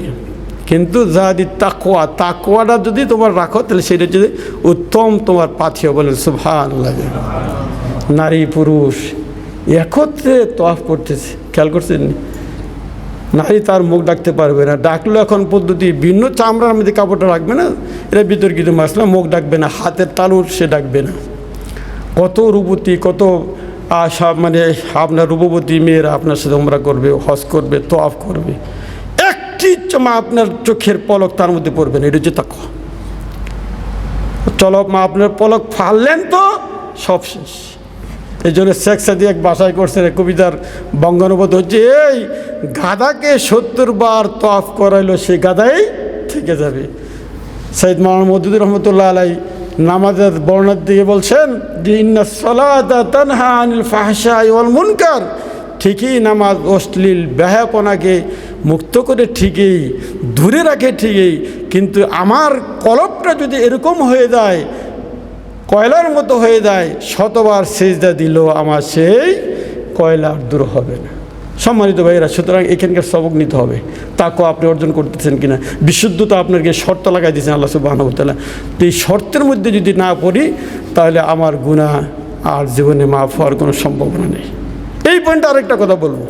কিন্তু যাদিত তাকওয়া, তাকওয়াটা যদি তোমার রাখো তাহলে সেটা যদি উত্তম তোমার পাথেয়। বলেন সুবহানাল্লাহ। নারী পুরুষ একত্রে তওয়াফ করতেছে, খেয়াল করছেন? নারী তার মুখ ডাকতে পারবে না, ডাকলো এখন পদ্ধতি ভিন্ন, চামড়ার মধ্যে কাপড়টা রাখবে না, এটা বিতর্কিত মাসলা, মুখ ডাকবে না, হাতের তালুর সে ডাকবে না। কত রূপবতী, কত সব মানে আপনার রূপবতী মেয়েরা আপনার সাথে উমরা করবে, হজ করবে, তওয়াফ করবে, একটি আপনার চোখের পলক তার মধ্যে পড়বে না। এটা হচ্ছে তাকওয়া। চলো আপনার পলক ফাললেন তো সব শেষ। এই জন্য শেখ সাদি এক বাসায় করছেন, কবিতার বঙ্গানুবাদ হচ্ছে, এই গাধাকে ৭০ বার তওয়াফ করাইলো সে গাধাই থেকে যাবে। সৈয়দ মাওলানা মওদুদী রহমতুল্লাহ আলাই নামাজের বর্ণনা দিয়ে বলছেন যে ইন্নাস সালাতা তানহা আনিল ফাহশাই ওয়াল মুনকার। ঠিকই নামাজ অশ্লীল বেহায়াপনাকে মুক্ত করে, ঠিকই দূরে রাখে, ঠিকই, কিন্তু আমার কলবটা যদি এরকম হয়ে যায়, কয়লার মতো হয়ে যায়, শতবার সিজদা দিল আমার সেই কয়লা দূর হবে না। সম্মানিত ভাইয়েরা, সুতরাং এখানকার সবক নিতে হবে। তাকওয়া আপনি অর্জন করতেছেন কিনা, বিশুদ্ধতা আপনাকে শর্ত লাগাই দিয়েছেন আল্লাহ সুবহানাহু ওয়া তাআলা। তো এই শর্তের মধ্যে যদি না পড়ি, তাহলে আমার গুনাহ আর জীবনে মাফ হওয়ার কোনো সম্ভাবনা নেই। এই পয়েন্টে আরেকটা কথা বলবো,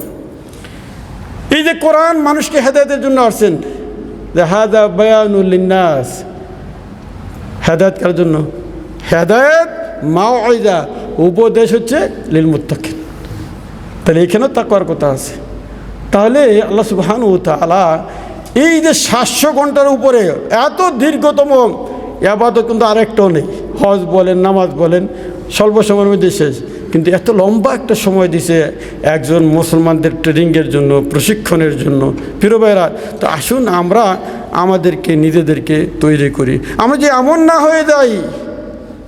এই যে কোরআন মানুষকে হেদায়েতের জন্য আসছেন, যে হাযা বায়ানুল লিন্নাস, হেদায়েত কার জন্য? হেদায়েত মাউইজা, উপদেশ হচ্ছে লিল মুত্তাকিন। তাহলে এখানেও তাকওয়ার কথা আছে। তাহলে আল্লাহ সুবহানাহু ওয়া তাআলা এই যে ৭০০ ঘন্টার উপরে এত দীর্ঘতম ইবাদত কিন্তু আরেকটাও নেই। হজ বলেন, নামাজ বলেন, স্বল্প সময়ের মধ্যে শেষ, কিন্তু এত লম্বা একটা সময় দিছে একজন মুসলমানদের ট্রেনিংয়ের জন্য, প্রশিক্ষণের জন্য। প্রিয় ভাইরা, তো আসুন আমরা আমাদেরকে নিজেদেরকে তৈরি করি। আমরা যে এমন না হয়ে যাই,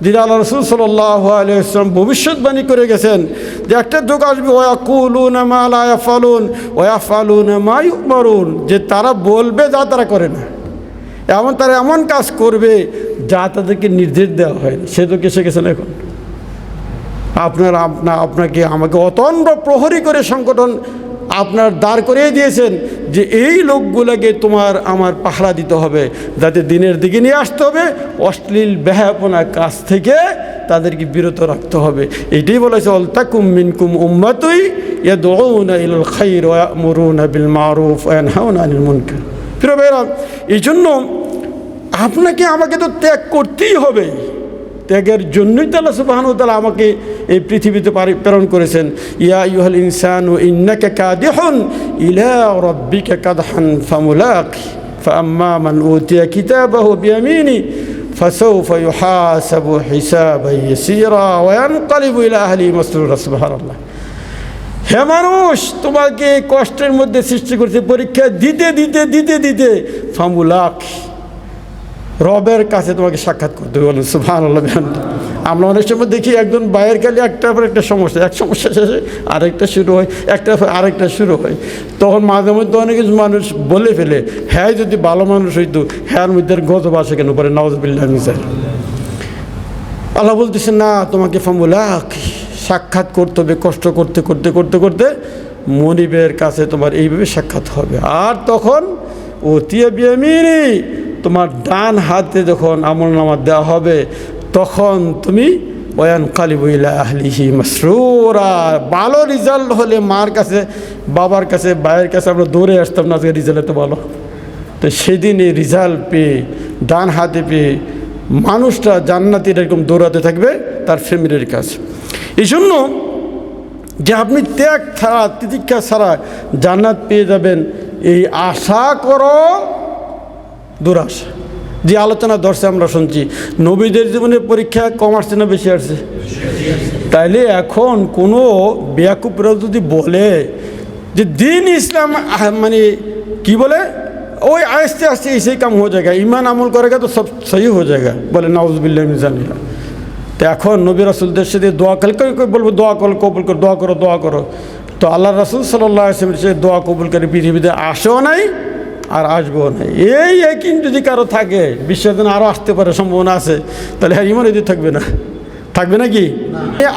যেটা আল্লাহ রাসূল সাল্লাল্লাহু আলাইহি ওয়াসাল্লাম ভবিষ্যৎবাণী করে গেছেন যে একটা যুগ আসবে, ওয়ায়াকুলুনা মা লা ইয়াফালুন ওয়া ইয়াফালুনা মা ইউমারুন, যে তারা বলবে যা তারা করে না, তারা এমন কাজ করবে যা তাদেরকে নির্দেশ দেওয়া হয় না। সে তো কেসে গেছেন এখন। আপনাকে আমাকে অতন্দ্র প্রহরী করে সংগঠন আপনার দাঁড় করিয়ে দিয়েছেন যে এই লোকগুলোকে তোমার আমার পাহারা দিতে হবে, যাতে দিনের দিকে নিয়ে আসতে হবে, অশ্লীল বেহায়াপনা কাজ থেকে তাদেরকে বিরত রাখতে হবে। এটাই বলেছে ওয়ালতাকুম মিনকুম উম্মাতুন ইয়াদউনা ইলাল খায়র ওয়া ইয়ামুরুনা বিল মারুফ ওয়া ইয়ানহাউনা আনিল মুনকার। প্রিয় ভাইরা, এই জন্য আপনাকে আমাকে তো ত্যাগ করতেই হবে। ত্যাগের জন্যই তো আল্লাহ সুবহানাহু ওয়া তাআলা আমাকে এই পৃথিবীতে প্রেরণ করেছেন। ইয়া আইয়ুহাল ইনসানু ইন্নাকা কাদিহুন ইলা রাব্বিকা কাদহান ফামুলাকি ফাআম্মা মান উতিয়া কিতাবাহু বিয়ামিনি ফাসাউফা ইউহাসাবু হিসাবান ইয়াসীরা ওয়া ইয়ানকালিবু ইলা আহলিহি মাসরুরা। সুবহানাল্লাহ। হে মানুষ, তোমাকে কষ্টের মধ্যে সৃষ্টি করছে, পরীক্ষা দিতে দিতে দিতে দিতে ফামুলাক, রবের কাছে তোমাকে সাক্ষাৎ করতে হবে। বলুন সুবহানাল্লাহ। আমরা অনেক সময় দেখি একজন বাইরের খালি একটার পর একটা সমস্যা, এক সমস্যা শেষে আরেকটা শুরু হয়, একটা আরেকটা শুরু হয়। তখন মাঝে মধ্যে অনেক কিছু মানুষ বলে ফেলে, হ্যাঁ যদি ভালো মানুষ হইতো, হ্যাঁ মধ্যে গজব আসে কেন পরে, নাউযুবিল্লাহ মিন যালিক। আল্লাহ বলতেছে না, তোমাকে ফামুলাক, সাক্ষাৎ করতে হবে, কষ্ট করতে করতে করতে করতে মনিবের কাছে তোমার এইভাবে সাক্ষাৎ হবে। আর তখন ওতিয়া বিয়ামিনি, তোমার ডান হাতে যখন আমলনামা দেওয়া হবে, তখন তুমি ওয়ায়ানকালিবু ইলা আহলিহি মাসরুরা। ভালো রেজাল্ট হলে মার কাছে, বাবার কাছে, ভাইয়ের কাছে আমরা দৌড়ে আসতাম না, আজকে রেজাল্ট এত ভালো। তো সেদিন এই রেজাল্ট পেয়ে, ডান হাতে পেয়ে মানুষটা জান্নাতির এরকম দৌড়াতে থাকবে তার ফ্যামিলির কাছে। এই জন্য যে আপনি ত্যাগ ছাড়া, তিতিক্ষা ছাড়া জান্নাত পেয়ে যাবেন, এই আশা করো দুরাশা। যে আলোচনা ধরছে আমরা শুনছি, নবীদের জীবনে পরীক্ষা কম আসছে না বেশি আসছে? তাইলে এখন কোনো বেয়াকুবরা যদি বলে যে দিন ইসলাম মানে কি বলে, ওই আস্তে আস্তে ऐसे काम हो जाएगा, ईमान আমল करेगा तो सब सही हो जाएगा, বলে নাউযুবিল্লাহি মিন যালিক। তো এখন নবী রাসূলদের সাথে দোয়া কেউ বলবো দোয়া করো, কবুল করো, দোয়া করো, দোয়া করো। তো আল্লাহ রাসূল সাল্লাল্লাহু আলাইহি ওয়াসাল্লামের সাথে দোয়া কবুল করে পৃথিবীতে আসেও নাই আর আসবেও নাই। এই একই যদি কারো থাকে, বিশ্বের দিন আরও আসতে পারে, সম্ভাবনা আছে, তাহলে হ্যাঁ ইমান এদিকে থাকবে না, থাকবে নাকি?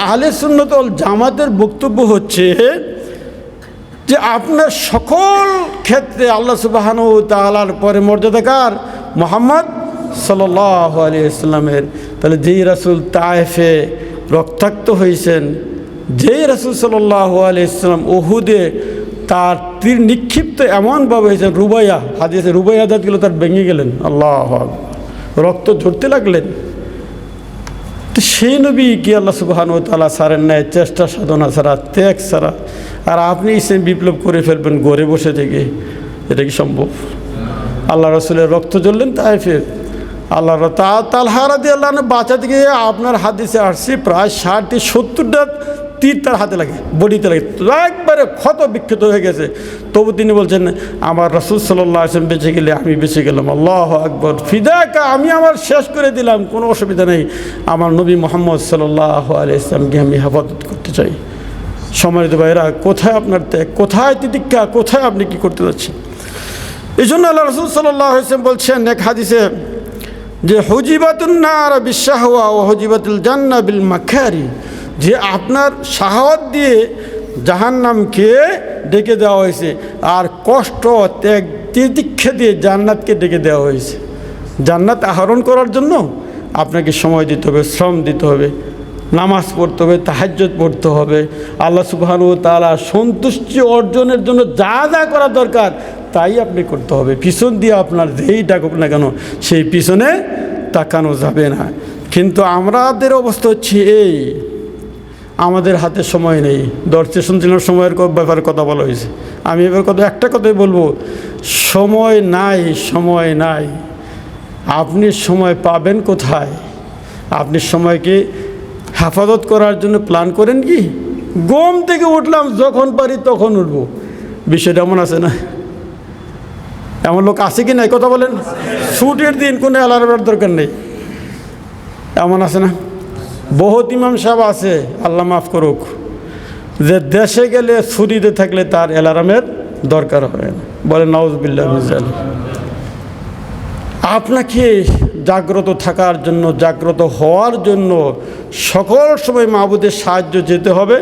আহলে সুন্নাত ওয়াল জামাতের বক্তব্য হচ্ছে যে আপনার সকল ক্ষেত্রে আল্লাহ সুবহানাহু ওয়া তাআলার পরে মর্যাদাকার মুহাম্মদ সাল্লাল্লাহু আলাইহি ওয়াসাল্লামের। তাহলে যেই রাসূল তায়েফে রক্তাক্ত হয়েছেন, যেই রাসূল সাল্লাল্লাহু আলাইহি ওয়াসাল্লাম উহুদে তার তীর নিক্ষিপ্ত এমনভাবে হয়েছেন, রুবাইয়া হাদিসে রুবাইয়া দাঁতগুলো তার ভেঙে গেলেন, আল্লাহু আকবার, রক্ত ঝরতে লাগলেন। তো সেই নবী কি আল্লাহ সুবহানাহু ওয়া তাআলা ছাড়েন নাই চেষ্টা সাধনা ছাড়া, ত্যাগ ছাড়া? আর আপনি ইসলাম বিপ্লব করে ফেলবেন ঘরে বসে থেকে, এটা কি সম্ভব? আল্লাহ রাসূলের রক্ত ঝরলেন তায়েফে, আল্লাহ তালহা রাদিয়াল্লাহু আনহু বাঁচাতে গিয়ে আপনার হাদিসে আসছে প্রায় 60-70টা তীর তার হাতে লাগে, বডিতে লাগে, একবারে ক্ষত বিক্ষত হয়ে গেছে। তবু তিনি বলছেন আমার রাসূল সাল্লাল্লাহু আলাইহি ওয়াসাল্লাম বেঁচে গেলে আমি বেঁচে গেলাম, আল্লাহু আকবার, ফিদাকা, আমি আমার শেষ করে দিলাম, কোনো অসুবিধা নেই, আমার নবী মুহাম্মদ সাল্লাল্লাহু আলাইহি ওয়াসাল্লামকে আমি হেফাজত করতে চাই। সম্মানিত ভাইরা, কোথায় আপনার ত্যাগ, কোথায় তিতিক্ষা, কোথায় আপনি কি করতে যাচ্ছেন? এই জন্য আল্লাহ রাসূল সাল্লাল্লাহু আলাইহি ওয়াসাল্লাম বলছেন এক হাদিসে যে হুজিবাতুন নার বিশ-শাহওয়া ওয়া হুজিবাতুল জান্নাহ বিল মাকারি, যে আপনার শাহাওয়াত দিয়ে জাহান্নামকে ডেকে দেওয়া হয়েছে, আর কষ্ট ত্যাগ তিতিক্ষা দিয়ে জান্নাতকে ডেকে দেওয়া হয়েছে। জান্নাত আহরণ করার জন্য আপনাকে সময় দিতে হবে, শ্রম দিতে হবে, নামাজ পড়তে হবে, তাহাজ্জুদ পড়তে হবে, আল্লাহ সুবহানাহু ওয়া তাআলা সন্তুষ্টি অর্জনের জন্য যা যা করা দরকার তাই আপনি করতে হবে। পিছন দিয়ে আপনার যেই ডাকুক না কেন সেই পিছনে তাকানো যাবে না। কিন্তু আমাদের অবস্থা হচ্ছে এই, আমাদের হাতে সময় নেই। দর্শে শুনছিলাম সময়ের ব্যাপারে কথা বলা হয়েছে, আমি এবার একটা কথাই বলবো, সময় নাই, সময় নাই। আপনি সময় পাবেন কোথায়? আপনি সময়কে হেফাজত করার জন্য প্ল্যান করেন কি? ঘুম থেকে উঠলাম, যখন পারি তখন উঠবো, বিষয়টা এমন আছে না? এমন লোক আছে কি নাই কথা বলেন? ছুটির দিন কোনো অ্যালার্মের দরকার নেই, এমন আছে না? বহুত ইমাম সাহেব আছে, আল্লাহ মাফ করুক, যে দেশে গেলে ছুটিতে থাকলে তার অ্যালার্মের দরকার হয় না, বলে নাউযুবিল্লাহি মিন যালিক। আপনাকে জাগ্রত থাকার জন্য, জাগ্রত হওয়ার জন্য সকল সময় মাবুদের সাহায্য যেতে হবে,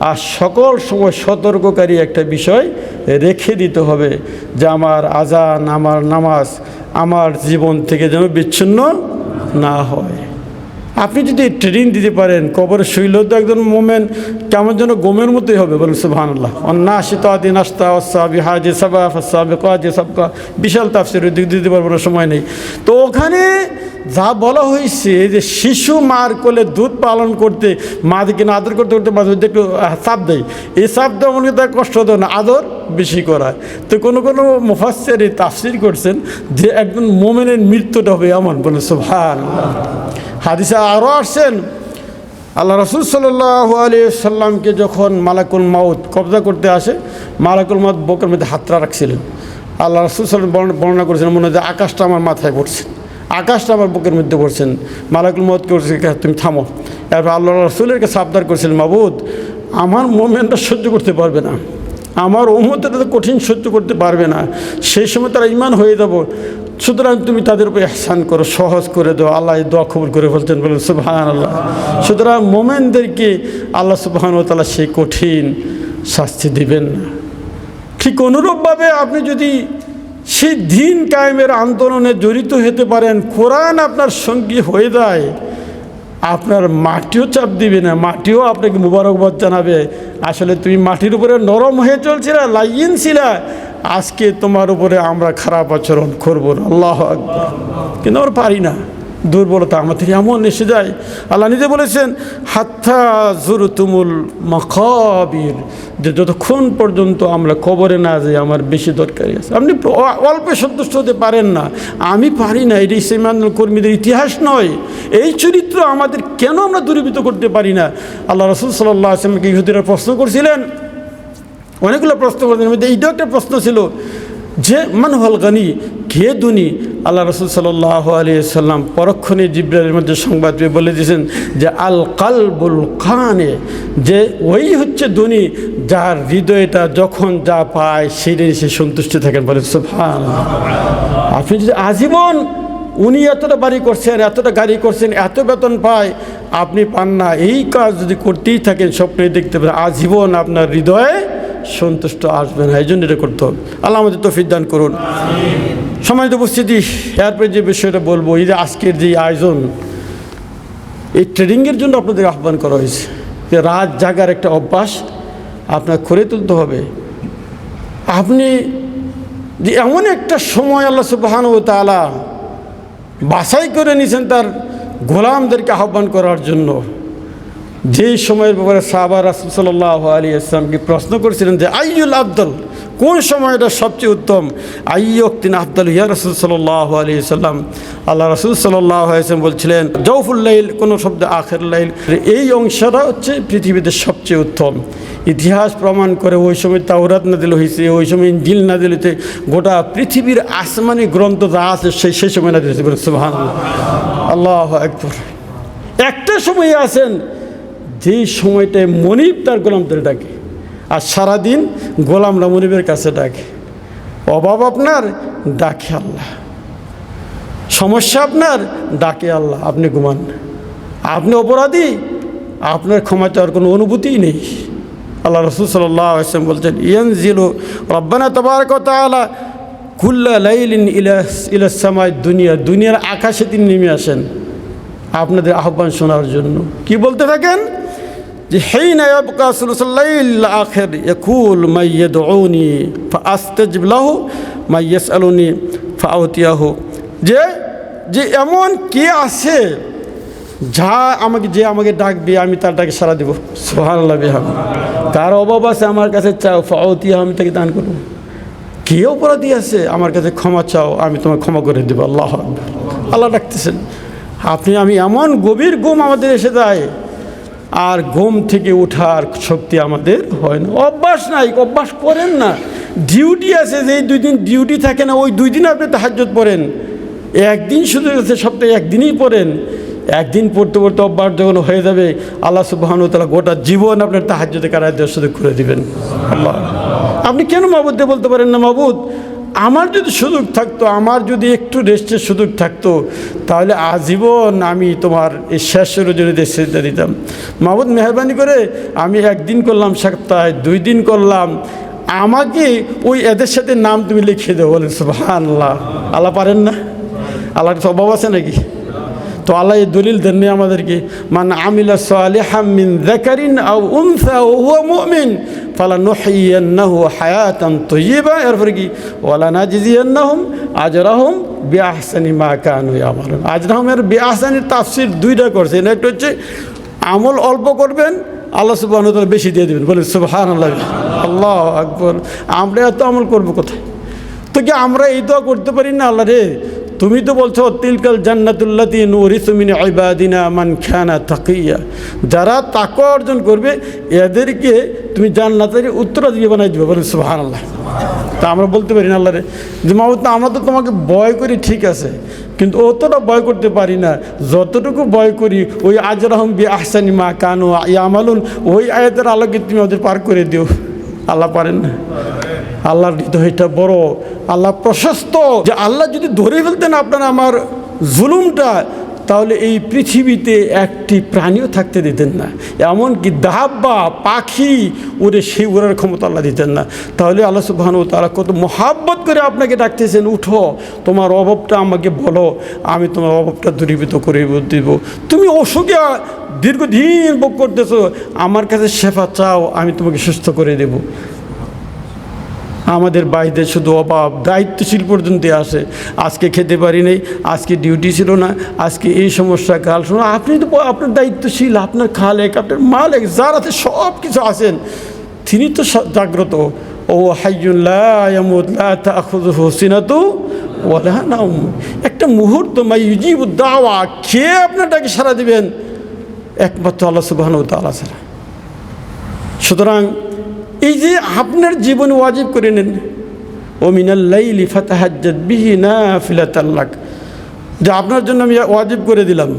আর সকল সময় সতর্ককারী একটা বিষয় রেখে দিতে হবে যে আমার আজান, আমার নামাজ আমার জীবন থেকে যেন বিচ্ছিন্ন না হয়। আপনি যদি ট্রেনিং দিতে পারেন, কবরে শুইলেও তো একজন মোমেন কেমন যেন গোমের মতোই হবে, বলুন সুবহানাল্লাহ। অন্নাশিতাদিন আস্তা ওয়াসসাবিহাজি সাবাফ সাবিকাজি সাবকা, বিশাল তাফসীর দিক দিতে পারবো না, সময় নেই। তো ওখানে যা বলা হয়েছে যে শিশু মার কোলে দুধ পালন করতে মাদিকে না আদর করতে করতে মাঝে মধ্যে একটু চাপ দেয়, এই চাপ দেওয়া মনে তার কষ্ট দেয় না, আদর বেশি করায়। তো কোনো কোনো মুফাসসির তাফসীর করছেন যে একজন মুমিনের মৃত্যুটা হবে এমন, বলে সুবহানাল্লাহ। হাদিসে আরও আসছেন, আল্লাহ রাসূল সাল্লাল্লাহু আলাইহি সাল্লামকে যখন মালাকুল মাউত কবজা করতে আসে, মালাকুল মাউত বুকের মধ্যে হাতটা রাখছিলেন। আল্লাহ রাসূল সাল্লাল্লাহু আলাইহি সাল্লাম বর্ণনা করেছেন, মনে হয় যে আকাশটা আমার মাথায় পড়ছে, আকাশটা আমার বুকের মধ্যে পড়ছেন। মালাকুল মউত করছে, তুমি থামো। এরপর আল্লাহ রাসূলের কাছে আবদার করেছিলেন, মাবুদ আমার মোমেনটা সহ্য করতে পারবে না, আমার উম্মতটা তো কঠিন সহ্য করতে পারবে না, সেই সময় তারা ঈমান হয়ে যাব, সুতরাং তুমি তাদের উপর ইহসান করো, সহজ করে দাও। আল্লাহ এই দোয়া কবুল করে বলতেন, বলেন সুবহানাল্লাহ। সুতরাং মোমেনদেরকে আল্লাহ সুবহানাহু ওয়া তাআলা সেই কঠিন শাস্তি দিবেন না। ঠিক অনুরূপভাবে আপনি যদি সেই দিন কায়েমের আন্দোলনে জড়িত হতে পারেন, কোরআন আপনার সঙ্গী হয়ে যায়, আপনার মাটিও চাপ দিবে না, মাটিও আপনাকে মুবারকবাদ জানাবে, আসলে তুমি মাটির উপরে নরম হয়ে চলছিলা, লাইন ছিলা, আজকে তোমার উপরে আমরা খারাপ আচরণ করবো না। আল্লাহু আকবার। কিন্তু আমরা পারি না, দুর্বলতা আমাদের এমন এসে যায়। আল্লাহ নিজে বলেছেন, হাত্তা যুরতুমুল মাকাবির, যে যতক্ষণ পর্যন্ত আমরা কবরে না যাই আমার বেশি দরকারি আছে। আপনি অল্প সন্তুষ্ট হতে পারেন না, আমি পারি না, এটি ইসলামী কর্মীদের ইতিহাস নয়। এই চরিত্র আমাদের কেন আমরা দূরীভূত করতে পারি না? আল্লাহ রাসূল সাল্লাল্লাহু আলাইহি ওয়াসাল্লামকে ইহুদিরা প্রশ্ন করছিলেন, অনেকগুলো প্রশ্ন করছেন, মধ্যে এইটাও একটা প্রশ্ন ছিল যে মান হুয়াল গানি, কে ধনী? আল্লাহ রাসূল সাল্লাল্লাহু আলাইহি ওয়াসাল্লাম পরক্ষণে জিবরাইলের মধ্যে সংবাদ পেয়ে বলে দিয়েছেন যে আল কালবুল কানে, যে ওই হচ্ছে ধনী যার হৃদয়টা যখন যা পায় সেটাই সে সন্তুষ্ট থাকেন। বলে সুবহানাল্লাহ। আপনি যদি আজীবন উনি এতটা বাড়ি করছেন, এতটা গাড়ি করছেন, এত বেতন পায়, আপনি পান না, এই কাজ যদি করতেই থাকেন স্বপ্নে দেখতে পারেন, আজীবন আপনার হৃদয়ে সন্তুষ্ট আসবে না। এই জন্য এটা করতে হবে। আল্লাহ আমাদের তৌফিক দান করুন। সম্মানিত উপস্থিতি, এরপরে যে বিষয়টা বলবো, এই যে আজকের যে আয়োজন, এই ট্রেডিংয়ের জন্য আপনাদের আহ্বান করা হয়েছে, যে রাত জাগার একটা অভ্যাস আপনার করে তুলতে হবে। আপনি যে এমন একটা সময় আল্লাহ সুবহানাহু ওয়া তাআলা বাছাই করে নিয়েছেন তার গোলামদেরকে আহ্বান করার জন্য, যেই সময়ের ব্যাপারে সাহাবা রাসূল সাল্লাল্লাহু আলাইহি ওয়াসাল্লামকে প্রশ্ন করেছিলেন যে আইয়ুল আফদল, কোন সময়টা সবচেয়ে উত্তম? আইয়ুক্তিন আফদল ইয়া রাসূল সাল্লাল্লাহু আলাইহি ওয়াসাল্লাম। আল্লাহ রাসূল সাল্লাল্লাহু আলাইহি ওয়াসাল্লাম বলছিলেন জাওফুল লাইল, কোনো শব্দ আখির লাইল, এই অংশটা হচ্ছে পৃথিবীতে সবচেয়ে উত্তম। ইতিহাস প্রমাণ করে ওই সময় তাওরাত নাযিল হয়েছে, ওই সময় ইনজিল নাযিল হয়েছে, গোটা পৃথিবীর আসমানি গ্রন্থ যা আছে সেই সময় নাযিল হয়েছে। সুবহানাল্লাহ, আল্লাহু আকবার। একটা সময় আছেন যেই সময়টায় মনিব তার গোলামদের ডাকে, আর সারাদিন গোলামরা মনিবের কাছে ডাকে। অভাব আপনার, ডাকে আল্লাহ, সমস্যা আপনার, ডাকে আল্লাহ, আপনি ঘুমান, আপনি অপরাধী, আপনার ক্ষমা চাওয়ার কোনো অনুভূতিই নেই। আল্লাহ রাসূল সাল্লাল্লাহু আলাইহি ওয়াসাল্লাম বলছেন ইয়ানজিলু রব্বানা তাবারাকা ওয়া তাআলা কুল্লা লাইলিন ইলা সামাই দুনিয়া, দুনিয়ার আকাশে তিনি নেমে আসেন আপনাদের আহ্বান শোনার জন্য। কি বলতে থাকেন? যে হিনা ইয়াবকা সুলুসুল লাইল আখির ইয়াকুল মান ইয়াদউনি ফাআস্তাজিব লাহু মান ইয়াসআলুনি ফাআতিয়াহু, যে এমন কে আছে যে আমাকে ডাকবে, আমি তার ডাকে সাড়া দেব। সুবহানাল্লাহ বিহামদি। কার অভাব আছে আমার কাছে চাও, ফাআতিয়াহু, আমি তাকে দান করব। কে অপরাধী আছে আমার কাছে ক্ষমা চাও, আমি তোমাকে ক্ষমা করে দেব। আল্লাহু আকবার। আল্লাহ ডাকতেছেন। আমি এমন গভীর ঘুম আমাদের এসে যায়, আর ঘুম থেকে ওঠার শক্তি আমাদের হয় না, অভ্যাস নাই, অভ্যাস করেন না। ডিউটি আছে, যেই 2 দিন ডিউটি থাকে না, ওই 2 দিন আপনি তাহাজ্জুদ পড়েন, একদিন শুধু আছে সপ্তাহে একদিনই পড়েন। একদিন পড়তে পড়তে অভ্যাস যখন হয়ে যাবে, আল্লাহ সুবহানাহু ওয়া তাআলা গোটা জীবন আপনার তাহাজ্জুদে কারায় দেওয়ার সুযোগ করে দিবেন। আল্লাহ, আপনি কেন মাবুদকে বলতে পারেন না, মাবুদ আমার যদি সুযোগ থাকতো, আমার যদি একটু রেস্টের সুযোগ থাকতো, তাহলে আজীবন আমি তোমার এই শেষ রজনীতে সেজদা দিতাম। মাবুদ মেহরবানি করে আমি একদিন করলাম সপ্তাহে, 2 দিন করলাম, আমাকে ওই এদের সাথে নাম তুমি লিখিয়ে দেবো। বলেন সুবহানাল্লাহ। আল্লাহ পারেন না? আল্লাহর অভাব আছে নাকি? তো আল্লাহ এই দলিল দেননি আমাদেরকে, মান আমিলা সালিহাম মিন যাকারিন আও উনসা ওয়া হুয়া মুমিন ফালানুহয়িয়ান্নাহু হায়াতান তাইয়্যিবা, এরপরে কি ওয়ালা নাজজিয়ান্নাহুম আজরাহুম বিআহসানি মা কানু ইয়ামালুন। আজরাহুমের বিআহসানির তাফসীর দুইটা করছেন, একটা হচ্ছে আমল অল্প করবেন, আল্লাহ সুবহানাহু ওয়া তাআলা বেশি দিয়ে দেবেন। বলেন সুবহানাল্লাহ, আল্লাহু আকবার। আমরা এত আমল করবো কোথায়? তো কি আমরা এই দোয়া করতে পারি না, আল্লাহ রে তুমি তো বলছো তিলকাল জান্নাতুল্লাতী নুরিসু মিন ইবাদিনা মান কানা তাকিয়া, যারা তাকওয়া অর্জন করবে এদেরকে তুমি জান্নাতের উত্তরাধিকারী বানাই দিবে। বলেন সুবহানাল্লাহ। তা আমরা বলতে পারি না আল্লাহ রে যে মাহবুব আমরা তো তোমাকে ভয় করি, ঠিক আছে, কিন্তু অতটা ভয় করতে পারি না যতটুকু ভয় করি ওই আজরাহুম বিআহসানি মা কানু ইয়ামালুন, ওই আয়াতের আলোকে তুমি ওদের পার করে দিও। আল্লাহ পারেন না? আল্লাহর হৃদয়টা বড়, আল্লাহ প্রশস্ত, যে আল্লাহ যদি ধরে ফেলতেন আপনার আমার জুলুমটা, তাহলে এই পৃথিবীতে একটি প্রাণীও থাকতে দিতেন না, এমনকি দাব্বা পাখি উড়ে সেই উড়ার ক্ষমতা আল্লাহ দিতেন না। তাহলে আল্লাহ সুবহানাহু ওয়া তাআলা কত মহাব্বত করে আপনাকে ডাকতেছেন, উঠো তোমার অভাবটা আমাকে বলো, আমি তোমার অভাবটা দূরীভূত করে দিব। তুমি অসুখে দীর্ঘদিন ভোগ করতেছো, আমার কাছে শেফা চাও, আমি তোমাকে সুস্থ করে দেব। আমাদের বাড়িতে শুধু অভাব, দায়িত্বশীল পর্যন্ত আসে, আজকে খেতে পারি নাই, আজকে ডিউটি ছিল না, আজকে এই সমস্যা, কাল শোনো। আপনি তো আপনার দায়িত্বশীল, আপনার খালেক, আপনার মালেক, যার হাতে সব কিছু আছেন, তিনি তো জাগ্রত। ও হাইয়ুন লা ইয়ামুত লা তাখুযুহু সিনাতু ওয়ালা নাওম। একটা মুহূর্ত মাই ইউজিবু দাওয়া, কে আপনারটাকে সারা দিবেন? একমাত্র আল্লাহ সুবহানাহু ওয়া তাআলা ছাড়া। সুতরাং এই যে আপনার জীবনে ওয়াজিব করে নেন, ও মিনাল লাইলি ফাতাহাজ্জাদ বিহি নাফিলাতাল লাক, যে আপনার জন্য আমি ওয়াজিব করে দিলাম,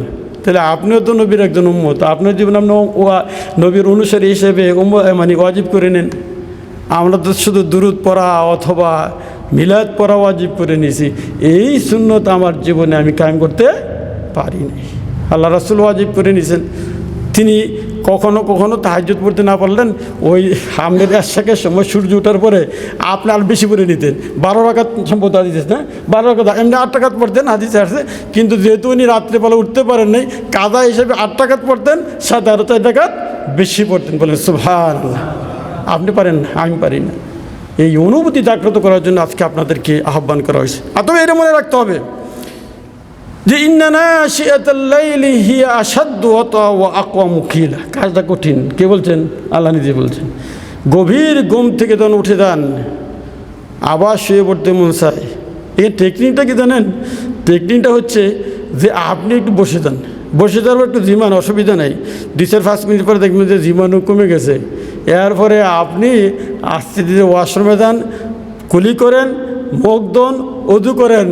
তাহলে আপনিও তো নবীর একজন উম্মত, আপনার জীবনে আপনি নবীর অনুসারী হিসেবে মানে ওয়াজিব করে নেন। আমরা তো শুধু দুরুদ পড়া অথবা মিলাদ পড়া ওয়াজিব করে নিয়েছি, এই সুন্নত আমার জীবনে আমি কায়েম করতে পারিনি। আল্লাহ রাসূল ওয়াজিব করে নিয়েছেন, তিনি কখনো কখনো তাহাজ্জুদ পড়তে না পারলেন, ওই সামনের এশাকের সময় সূর্য ওঠার পরে আপনি আর বেশি করে নিতেন, 12 রাকাত সম্ভবত হাদিস না, 12 রাকাত, এমনি 8 রাকাত পড়তেন হাদিসে আসছে, কিন্তু যেহেতু উনি রাত্রেবেলা উঠতে পারেন নাই, কাজা হিসেবে 8 রাকাত পড়তেন, সাথে আরও 4 রাকাত বেশি পড়তেন। বলেন সুবহানাল্লাহ। আপনি পারেন না, আমি পারি না। এই অনুভূতি জাগ্রত করার জন্য আজকে আপনাদেরকে আহ্বান করা হয়েছে। আর তবে এটা মনে রাখতে হবে যে ইন্না নাশিআতাল লাইলি হিয়া আশাদ্দু ওয়াতা ওয়া আকওয়ামু কিলা। কাজটা কঠিন, কে বলছেন? আল্লাহ নিজে বলছেন। গভীর ঘুম থেকে যখন উঠে যান, আবার শুয়ে পড়তে মন চায়। এই টেকনিকটা কি জানেন? টেকনিকটা হচ্ছে যে আপনি একটু বসে যান, বসে যাওয়ার একটু জিমান, অসুবিধা নেই, 2-5 মিনিট পরে দেখবেন যে জিমানও কমে গেছে। এরপরে আপনি আস্তে ধীরে ওয়াশরুমে যান, কুলি করেন, মুখ ধোন, ওযু করেন,